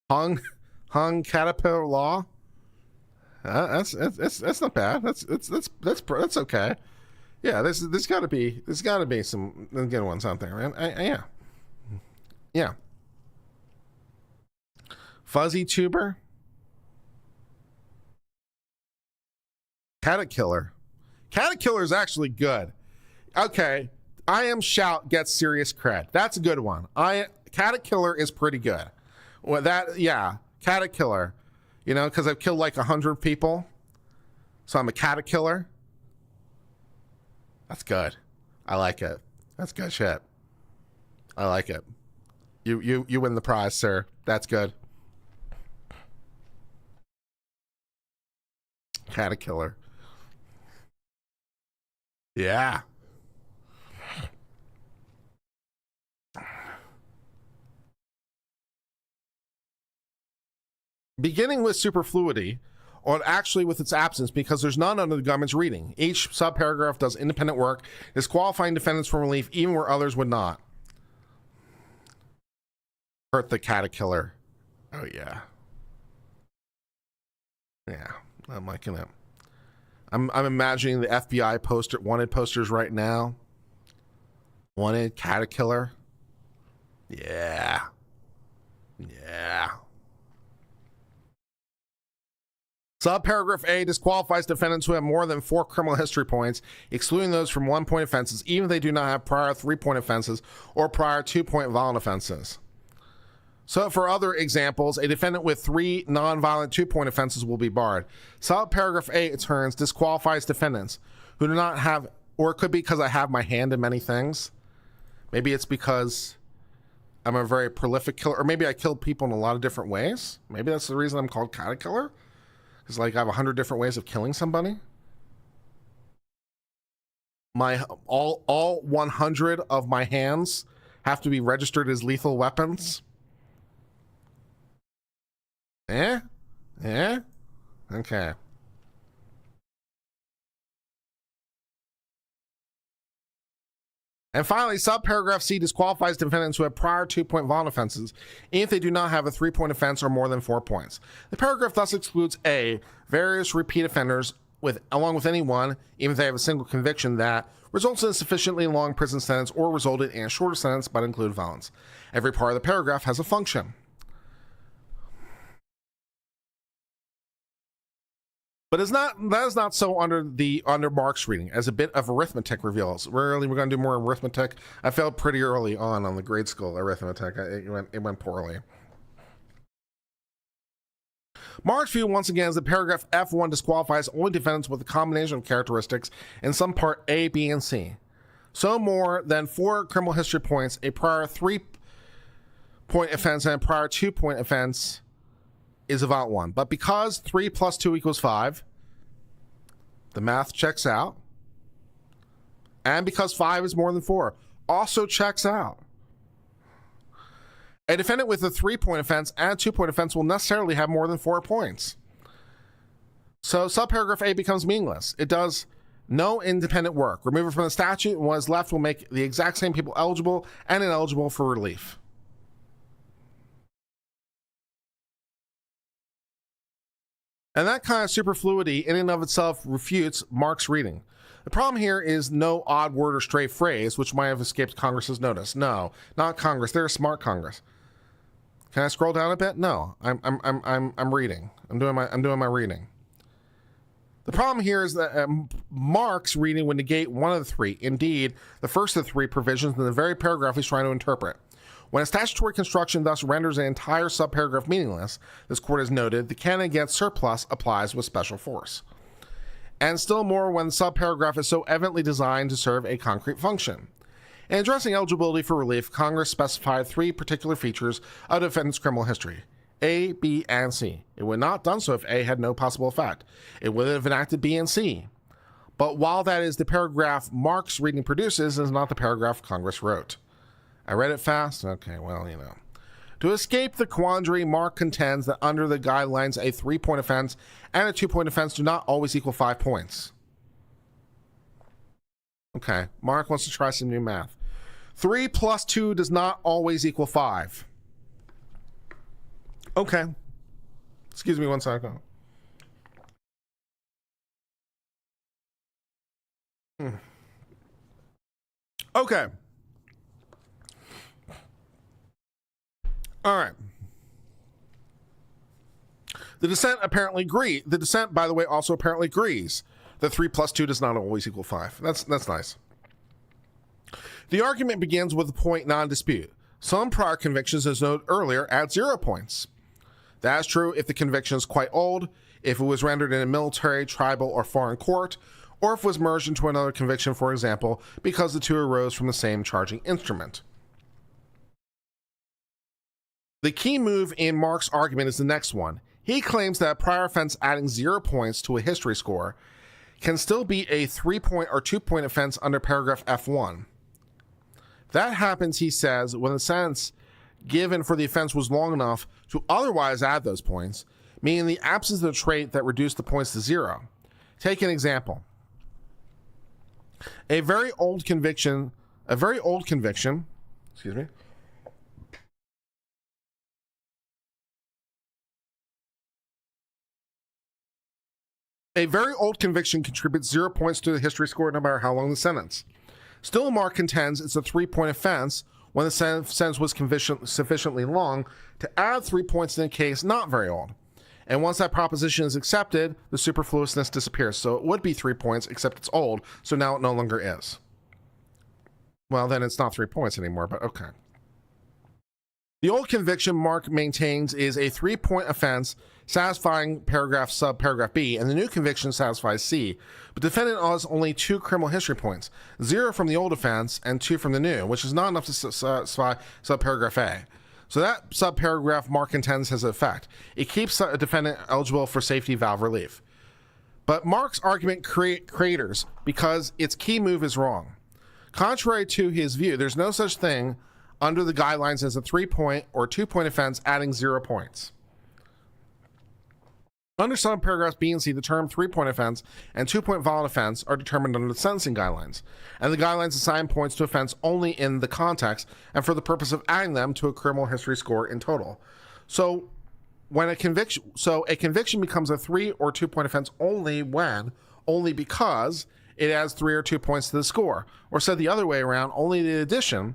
Hung caterpillar law. That's not bad. That's okay. Yeah, there's got to be some good ones out there, man. Yeah. Fuzzy tuber. Caterkiller. Caterkiller is actually good. Okay, I am shout gets serious cred. That's a good one. Caterkiller is pretty good. Well, Caterkiller. You know, because I've killed like 100 people, so I'm a caterkiller. That's good. I like it. That's good shit. I like it. You win the prize, sir. That's good. Caterpillar. Yeah. Beginning with superfluity, or actually with its absence, because there's none under the government's reading. Each subparagraph does independent work, disqualifying defendants from relief even where others would not. Hurt the caterpillar. Oh yeah. Yeah, I'm liking it. I'm imagining the FBI wanted posters right now. Wanted caterpillar. Yeah. Yeah. Subparagraph A disqualifies defendants who have more than 4 criminal history points, excluding those from 1-point offenses, even if they do not have prior 3-point offenses or prior 2-point violent offenses. So for other examples, a defendant with 3 non-violent 2-point offenses will be barred. Subparagraph A, it turns, disqualifies defendants who do not have, or it could be because I have my hand in many things. Maybe it's because I'm a very prolific killer, or maybe I kill people in a lot of different ways. Maybe that's the reason I'm called caterpillar. Because like I have 100 different ways of killing somebody. My all 100 of my hands have to be registered as lethal weapons. Yeah? Okay. And finally, subparagraph C disqualifies defendants who have prior 2-point violent offenses, even if they do not have a 3-point offense or more than 4 points. The paragraph thus excludes A, various repeat offenders, along with anyone, even if they have a single conviction that results in a sufficiently long prison sentence or resulted in a shorter sentence but include violence. Every part of the paragraph has a function. But that is not so under Mark's reading, as a bit of arithmetic reveals. We're going to do more arithmetic. I failed pretty early on the grade school arithmetic. It went poorly. Mark's view, once again, is that paragraph F1 disqualifies only defendants with a combination of characteristics in some part A, B, and C. So more than 4 criminal history points, a prior 3-point offense, and a prior 2-point offense is a violent one. But because 3 plus 2 equals 5, the math checks out. And because 5 is more than 4, also checks out. A defendant with a 3-point offense and a 2-point offense will necessarily have more than 4 points. So subparagraph A becomes meaningless. It does no independent work. Remove it from the statute, and what is left will make the exact same people eligible and ineligible for relief. And that kind of superfluity in and of itself refutes Mark's reading. The problem here is no odd word or stray phrase, which might have escaped Congress's notice. No, not Congress. They're a smart Congress. Can I scroll down a bit? No, I'm reading. I'm doing my reading. The problem here is that Mark's reading would negate one of the 3. Indeed, the first of the 3 provisions in the very paragraph he's trying to interpret. When a statutory construction thus renders an entire subparagraph meaningless, this court has noted, the canon against surplus applies with special force. And still more when the subparagraph is so evidently designed to serve a concrete function. In addressing eligibility for relief, Congress specified 3 particular features of the defendant's criminal history: A, B, and C. It would not have done so if A had no possible effect. It would have enacted B and C. But while that is the paragraph Mark's reading produces, it is not the paragraph Congress wrote. I read it fast? Okay, well, you know. To escape the quandary, Mark contends that under the guidelines, a 3-point offense and a 2-point offense do not always equal 5 points. Okay, Mark wants to try some new math. 3 plus 2 does not always equal 5. Okay. Excuse me 1 second. Okay. All right. The dissent apparently agrees. The dissent, by the way, also apparently agrees that 3 plus 2 does not always equal 5. That's nice. The argument begins with the point non-dispute. Some prior convictions, as noted earlier, add 0 points. That is true if the conviction is quite old, if it was rendered in a military, tribal, or foreign court, or if it was merged into another conviction, for example, because the 2 arose from the same charging instrument. The key move in Mark's argument is the next one. He claims that a prior offense adding 0 points to a history score can still be a 3-point or 2-point offense under paragraph F1. That happens, he says, when the sentence given for the offense was long enough to otherwise add those points, meaning the absence of the trait that reduced the points to 0. Take an example. A very old conviction, excuse me, a very old conviction contributes 0 points to the history score no matter how long the sentence. Still, Mark contends it's a 3-point offense when the sentence was sufficiently long to add 3 points in a case not very old. And once that proposition is accepted, the superfluousness disappears. So it would be 3 points, except it's old, so now it no longer is. Well, then it's not 3 points anymore, but okay. The old conviction, Mark maintains, is a 3-point offense satisfying subparagraph B, and the new conviction satisfies C. But defendant has only 2 criminal history points, 0 from the old offense and 2 from the new, which is not enough to satisfy subparagraph A. So that subparagraph Mark contends has an effect. It keeps a defendant eligible for safety valve relief. But Mark's argument craters because its key move is wrong. Contrary to his view, there's no such thing under the guidelines as a 3-point or 2-point offense adding 0 points. Under some paragraphs B and C, the term 3-point offense and 2-point violent offense are determined under the sentencing guidelines, and the guidelines assign points to offense only in the context and for the purpose of adding them to a criminal history score in total. So when a conviction becomes a 3 or 2-point offense only because it adds 3 or 2 points to the score, or said the other way around, only the addition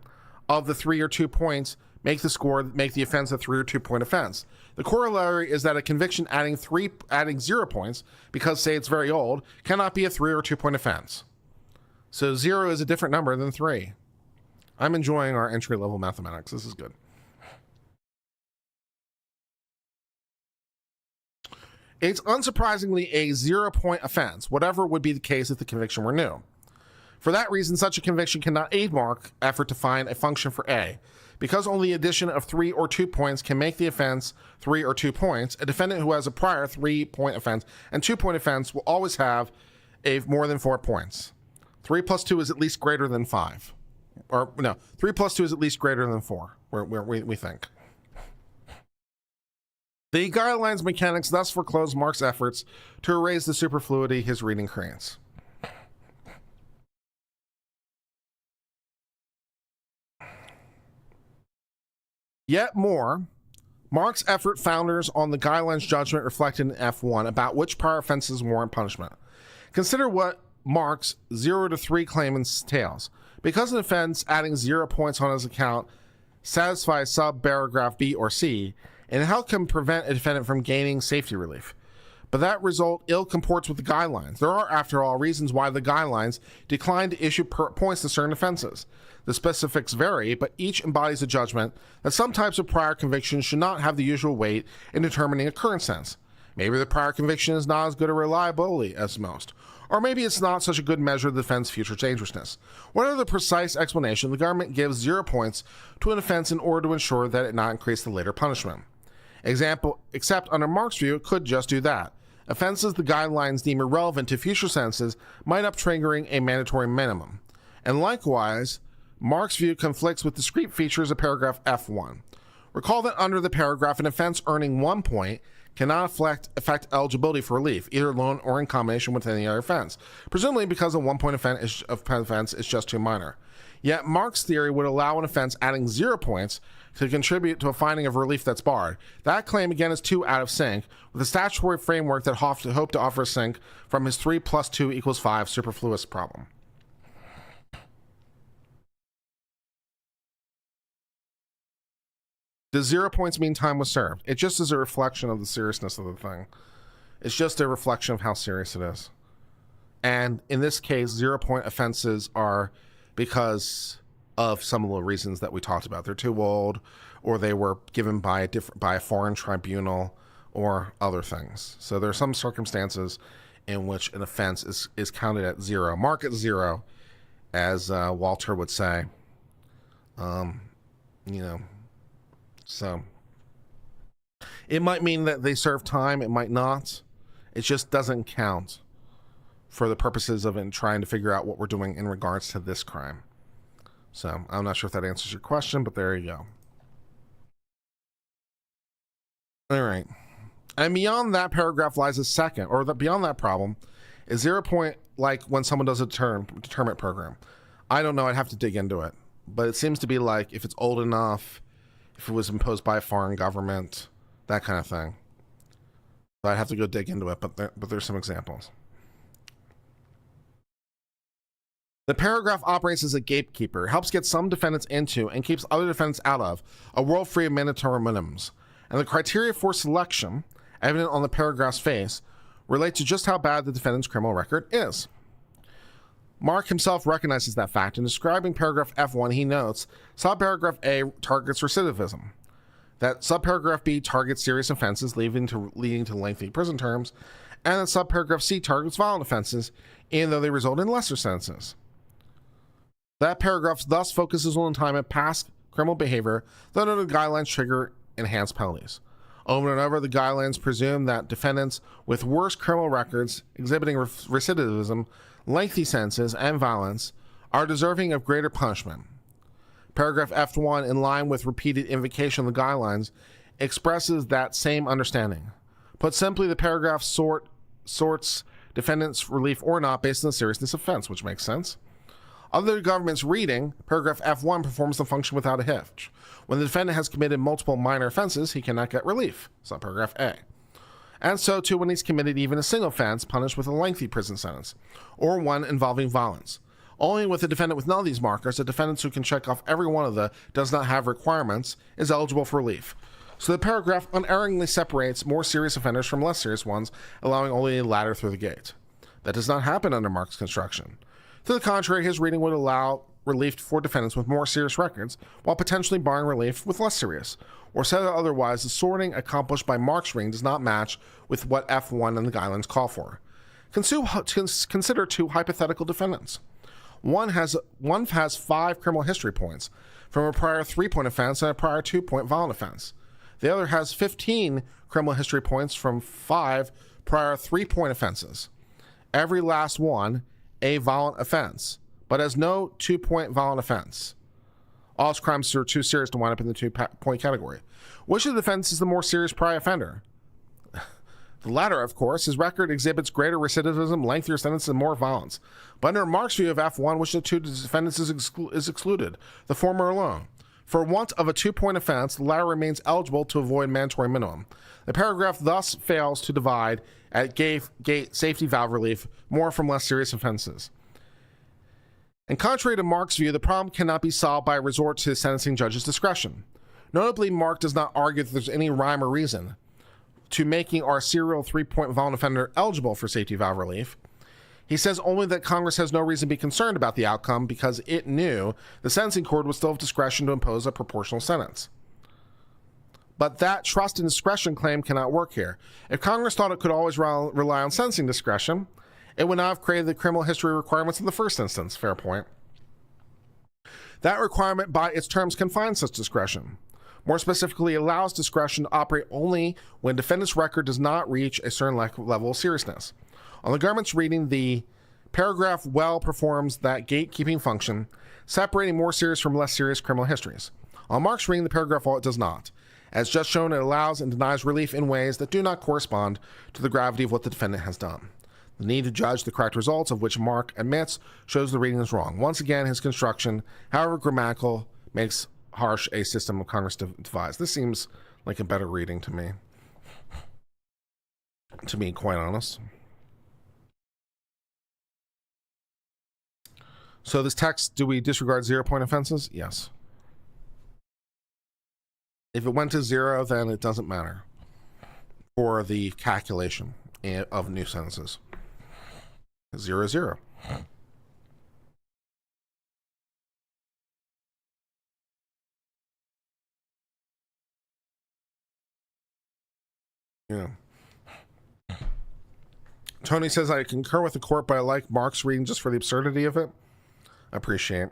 of the 3 or 2 points make the offense a 3 or 2-point offense. The corollary is that a conviction adding 0 points, because say it's very old, cannot be a 3 or 2-point offense. So 0 is a different number than 3. I'm enjoying our entry-level mathematics. This is good. It's unsurprisingly a 0-point offense, whatever would be the case if the conviction were new. For that reason, such a conviction cannot aid Mark's effort to find a function for A. Because only the addition of 3 or 2 points can make the offense 3 or 2 points, a defendant who has a prior 3-point offense and 2-point offense will always have more than 4 points. 3 plus 2 is at least greater than 5. Or no, 3 plus 2 is at least greater than 4, we think. The guidelines mechanics thus foreclose Mark's efforts to erase the superfluity his reading creates. Yet more, Mark's effort founders on the guidelines judgment reflected in F1 about which prior offenses warrant punishment. Consider what Mark's 0 to 3 claim entails. Because an offense adding 0 points on his account satisfies subparagraph B or C, and how can prevent a defendant from gaining safety relief. But that result ill comports with the guidelines. There are, after all, reasons why the guidelines decline to issue points to certain offenses. The specifics vary, but each embodies a judgment that some types of prior convictions should not have the usual weight in determining a current sentence. Maybe the prior conviction is not as good a reliability as most, or maybe it's not such a good measure of the offense's future dangerousness. Whatever the precise explanation, the government gives 0 points to an offense in order to ensure that it not increase the later punishment. Except under Mark's view, it could just do that. Offenses the guidelines deem irrelevant to future sentences might up triggering a mandatory minimum. And likewise, Mark's view conflicts with discrete features of paragraph F1. Recall that under the paragraph, an offense earning 1 point cannot affect eligibility for relief, either alone or in combination with any other offense, presumably because a 1-point offense is just too minor. Yet Mark's theory would allow an offense adding 0 points to contribute to a finding of relief that's barred. That claim again is too out of sync with the statutory framework that hoped to offer a sync from his 3 plus 2 equals 5 superfluous problem. Does 0 points mean time was served? It just is a reflection of the seriousness of the thing. It's just a reflection of how serious it is. And in this case, 0-point offenses are because of some of the reasons that we talked about. They're too old, or they were given by a foreign tribunal, or other things. So there are some circumstances in which an offense is counted at 0. Mark at 0, as Walter would say. So It might mean that they serve time, it might not. It just doesn't count for the purposes of trying to figure out what we're doing in regards to this crime. So I'm not sure if that answers your question, but there you go. All right. And beyond that paragraph lies a second, or beyond that problem, is 0 point, like when someone does a determinate program. I don't know, I'd have to dig into it. But it seems to be like if it's old enough, if it was imposed by a foreign government, that kind of thing. So I'd have to go dig into it, but there's some examples. The paragraph operates as a gatekeeper, helps get some defendants into and keeps other defendants out of a world free of mandatory minimums. And the criteria for selection, evident on the paragraph's face, relate to just how bad the defendant's criminal record is. Mark himself recognizes that fact. In describing paragraph F1, he notes, subparagraph A targets recidivism, that subparagraph B targets serious offenses leading to lengthy prison terms, and that subparagraph C targets violent offenses, even though they result in lesser sentences. That paragraph thus focuses on the time of past criminal behavior that under the guidelines trigger enhanced penalties. Over and over, the guidelines presume that defendants with worse criminal records exhibiting recidivism, lengthy sentences, and violence are deserving of greater punishment. Paragraph F1, in line with repeated invocation of the guidelines, expresses that same understanding. Put simply, the paragraph sorts defendants' relief or not based on the seriousness of offense, which makes sense. Under the government's reading, paragraph F1 performs the function without a hitch. When the defendant has committed multiple minor offenses, he cannot get relief, subparagraph A. And so too when he's committed even a single offense punished with a lengthy prison sentence, or one involving violence. Only with a defendant with none of these markers, a defendant who can check off every one of the does not have requirements is eligible for relief. So the paragraph unerringly separates more serious offenders from less serious ones, allowing only a ladder through the gate. That does not happen under Mark's construction. To the contrary, his reading would allow relief for defendants with more serious records, while potentially barring relief with less serious. Or said otherwise, the sorting accomplished by Mark's reading does not match with what F1 and the guidelines call for. Consider two hypothetical defendants. One has 5 criminal history points from a prior 3-point offense and a prior 2-point violent offense. The other has 15 criminal history points from 5 prior 3-point offenses. Every last one a violent offense, but has no 2-point violent offense. All his crimes are too serious to wind up in the 2-point category. Which of the defendants is the more serious prior offender? The latter, of course. His record exhibits greater recidivism, lengthier sentences, and more violence. But under Mark's view of F1, which of the two defendants is excluded? The former alone. For want of a 2-point offense, the latter remains eligible to avoid mandatory minimum. The paragraph thus fails to divide at gate safety valve relief more from less serious offenses. And contrary to Mark's view, the problem cannot be solved by a resort to the sentencing judge's discretion. Notably, Mark does not argue that there's any rhyme or reason to making our serial 3-point violent offender eligible for safety valve relief. He says only that Congress has no reason to be concerned about the outcome because it knew the sentencing court would still have discretion to impose a proportional sentence. But that trust and discretion claim cannot work here. If Congress thought it could always rely on sentencing discretion, it would not have created the criminal history requirements in the first instance. Fair point. That requirement by its terms confines such discretion. More specifically, allows discretion to operate only when defendant's record does not reach a certain level of seriousness. On the government's reading, the paragraph well performs that gatekeeping function, separating more serious from less serious criminal histories. On Mark's reading, the paragraph does not. As just shown, it allows and denies relief in ways that do not correspond to the gravity of what the defendant has done. The need to judge the correct results, of which Mark admits, shows the reading is wrong. Once again, his construction, however grammatical, makes harsh a system of Congress devised. This seems like a better reading to me. To be quite honest. So this text, do we disregard 0-point offenses? Yes. If it went to 0, then it doesn't matter for the calculation of new sentences. 0 is 0. Yeah. Tony says, I concur with the court, but I like Mark's reading just for the absurdity of it. I appreciate.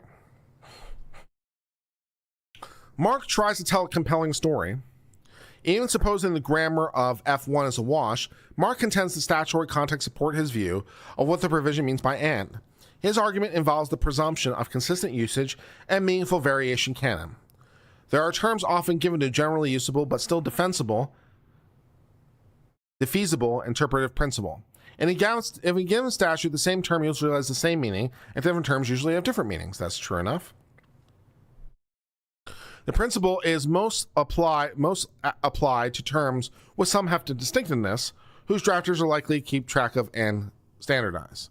Mark tries to tell a compelling story. Even supposing the grammar of F1 is a wash, Mark contends the statutory context support his view of what the provision means by and. His argument involves the presumption of consistent usage and meaningful variation canon. There are terms often given to generally usable but still defeasible interpretive principle. In a given statute, the same term usually has the same meaning, and different terms usually have different meanings. That's true enough. The principle is most applied to terms with some heft of distinctiveness, whose drafters are likely to keep track of and standardize.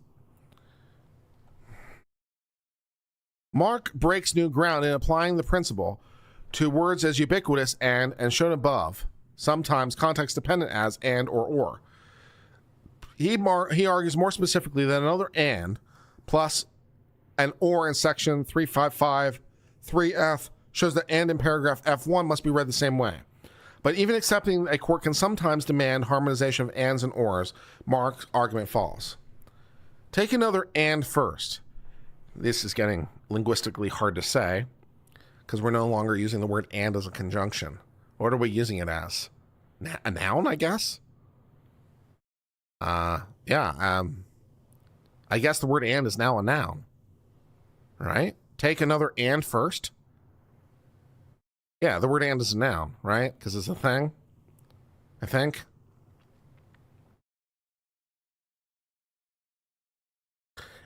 Mark breaks new ground in applying the principle to words as ubiquitous and shown above, sometimes context dependent as and or. He argues more specifically that another and plus an or in section 355(3)(f) shows that and in paragraph F1 must be read the same way. But even accepting a court can sometimes demand harmonization of ands and ors, Mark's argument falls. Take another and first. This is getting linguistically hard to say because we're no longer using the word and as a conjunction. What are we using it as? A noun, I guess? I guess the word and is now a noun, right? Take another and first. Yeah, the word and is a noun, right? Because it's a thing, I think.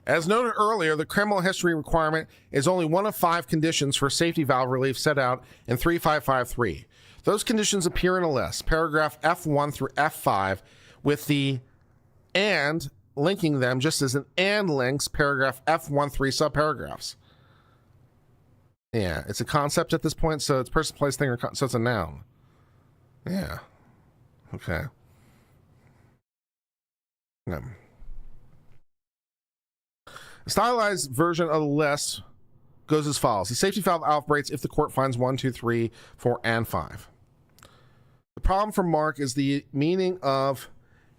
As noted earlier, the criminal history requirement is only one of 5 conditions for safety valve relief set out in 3553. Those conditions appear in a list, paragraph F1 through F5, with the and linking them just as an and links paragraph F1 3 subparagraphs. Yeah, it's a concept at this point, so it's person, place, thing, so it's a noun. Yeah. Okay. Yeah. A stylized version of the list goes as follows. The safety valve operates if the court finds 1, 2, 3, 4, and 5. The problem for Mark is the meaning of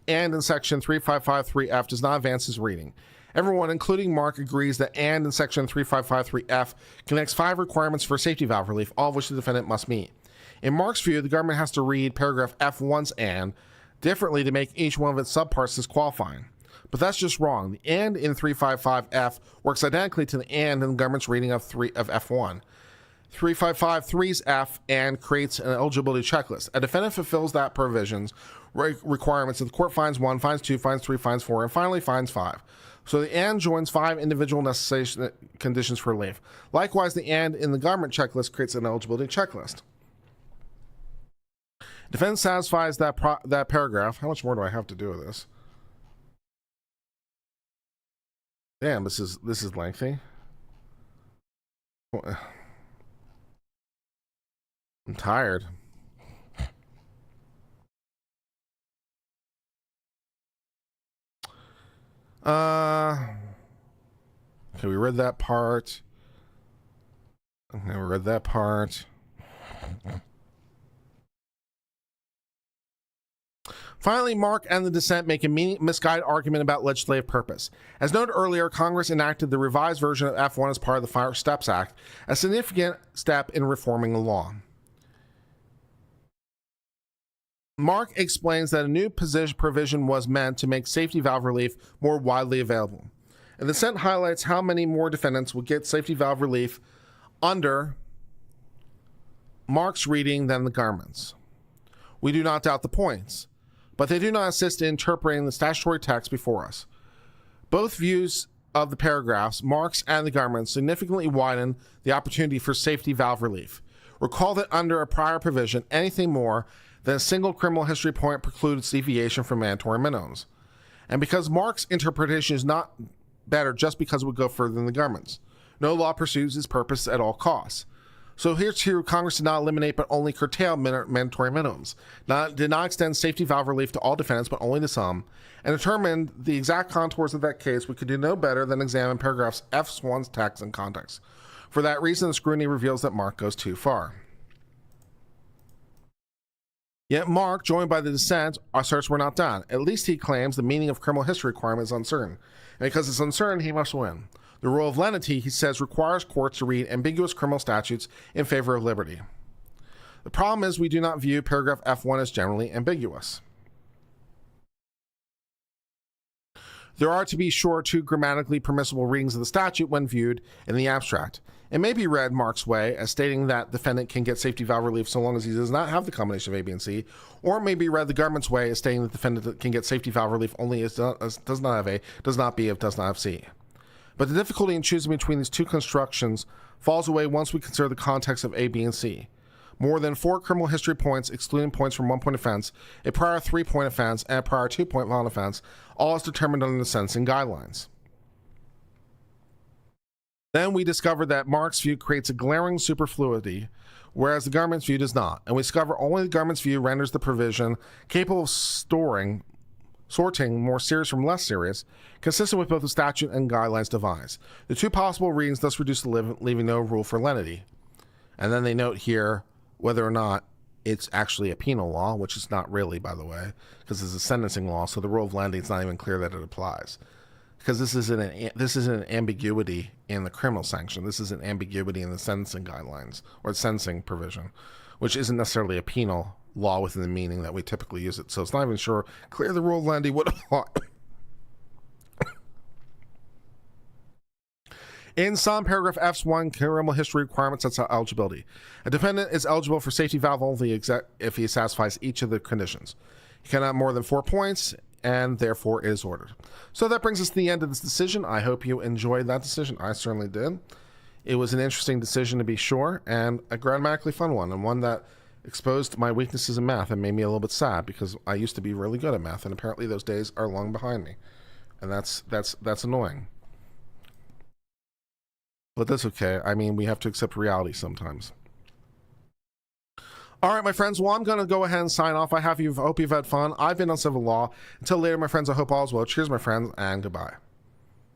and in section 3553F does not advance his reading. Everyone, including Mark, agrees that and in section 3553F connects 5 requirements for safety valve relief, all of which the defendant must meet. In Mark's view, the government has to read paragraph F1's and differently to make each one of its subparts disqualifying. But that's just wrong. The and in 355F works identically to the and in the government's reading of F1. 3553's F and creates an eligibility checklist. A defendant fulfills that provision's requirements if the court finds 1, finds 2, finds 3, finds 4, and finally finds 5. So the and joins 5 individual necessary conditions for relief. Likewise, the and in the government checklist creates an eligibility checklist. Defense satisfies that paragraph. How much more do I have to do with this? Damn, this is lengthy. I'm tired. Okay, we read that part. Okay, we read that part. Finally, Mark and the dissent make a misguided argument about legislative purpose. As noted earlier, Congress enacted the revised version of F1 as part of the Fire Steps Act, a significant step in reforming the law. Mark explains that a new provision was meant to make safety valve relief more widely available. And the dissent highlights how many more defendants would get safety valve relief under Mark's reading than the government's. We do not doubt the points, but they do not assist in interpreting the statutory text before us. Both views of the paragraphs, Mark's and the government, significantly widen the opportunity for safety valve relief. Recall that under a prior provision, anything more than a single criminal history point precludes deviation from mandatory minimums. And because Mark's interpretation is not better just because it would go further than the government's. No law pursues its purpose at all costs. So here too, Congress did not eliminate but only curtail mandatory minimums, did not extend safety valve relief to all defendants but only to some, and determined the exact contours of that case. We could do no better than examine paragraphs F1's text and context. For that reason, the scrutiny reveals that Mark goes too far. Yet Mark, joined by the dissent, asserts we're not done. At least he claims the meaning of criminal history requirement is uncertain. And because it's uncertain, he must win. The rule of lenity, he says, requires courts to read ambiguous criminal statutes in favor of liberty. The problem is we do not view paragraph F1 as generally ambiguous. There are, to be sure, two grammatically permissible readings of the statute when viewed in the abstract. It may be read Mark's way as stating that defendant can get safety valve relief so long as he does not have the combination of A, B, and C, or it may be read the government's way as stating that defendant can get safety valve relief only as does not have A, does not B, if does not have C. But the difficulty in choosing between these two constructions falls away once we consider the context of A, B, and C. More than 4 criminal history points, excluding points from 1-point offense, a prior 3-point offense, and a prior 2-point violent offense, all is determined under the sentencing guidelines. Then we discover that Mark's view creates a glaring superfluity, whereas the government's view does not. And we discover only the government's view renders the provision capable of sorting more serious from less serious, consistent with both the statute and guidelines devised. The two possible readings thus reduce the leaving no rule for lenity. And then they note here whether or not it's actually a penal law, which is not really, by the way, because it's a sentencing law, so the rule of lenity, it's not even clear that it applies. Because this isn't an ambiguity in the criminal sanction. This is an ambiguity in the sentencing guidelines, or sentencing provision, which isn't necessarily a penal law within the meaning that we typically use it. So it's not even sure clear the rule of lenity would apply. In some, paragraph F1 criminal history requirement sets out eligibility. A defendant is eligible for safety valve only if he satisfies each of the conditions. He cannot have more than 4 points, and therefore is ordered. So that brings us to the end of this decision. I hope you enjoyed that decision. I certainly did. It was an interesting decision to be sure, and a grammatically fun one, and one that exposed my weaknesses in math and made me a little bit sad because I used to be really good at math, and apparently those days are long behind me, and that's annoying. But that's okay. I mean, we have to accept reality sometimes. All right, my friends. Well, I'm going to go ahead and sign off. I hope you've had fun. I've been Uncivil Law. Until later, my friends, I hope all is well. Cheers, my friends, and goodbye.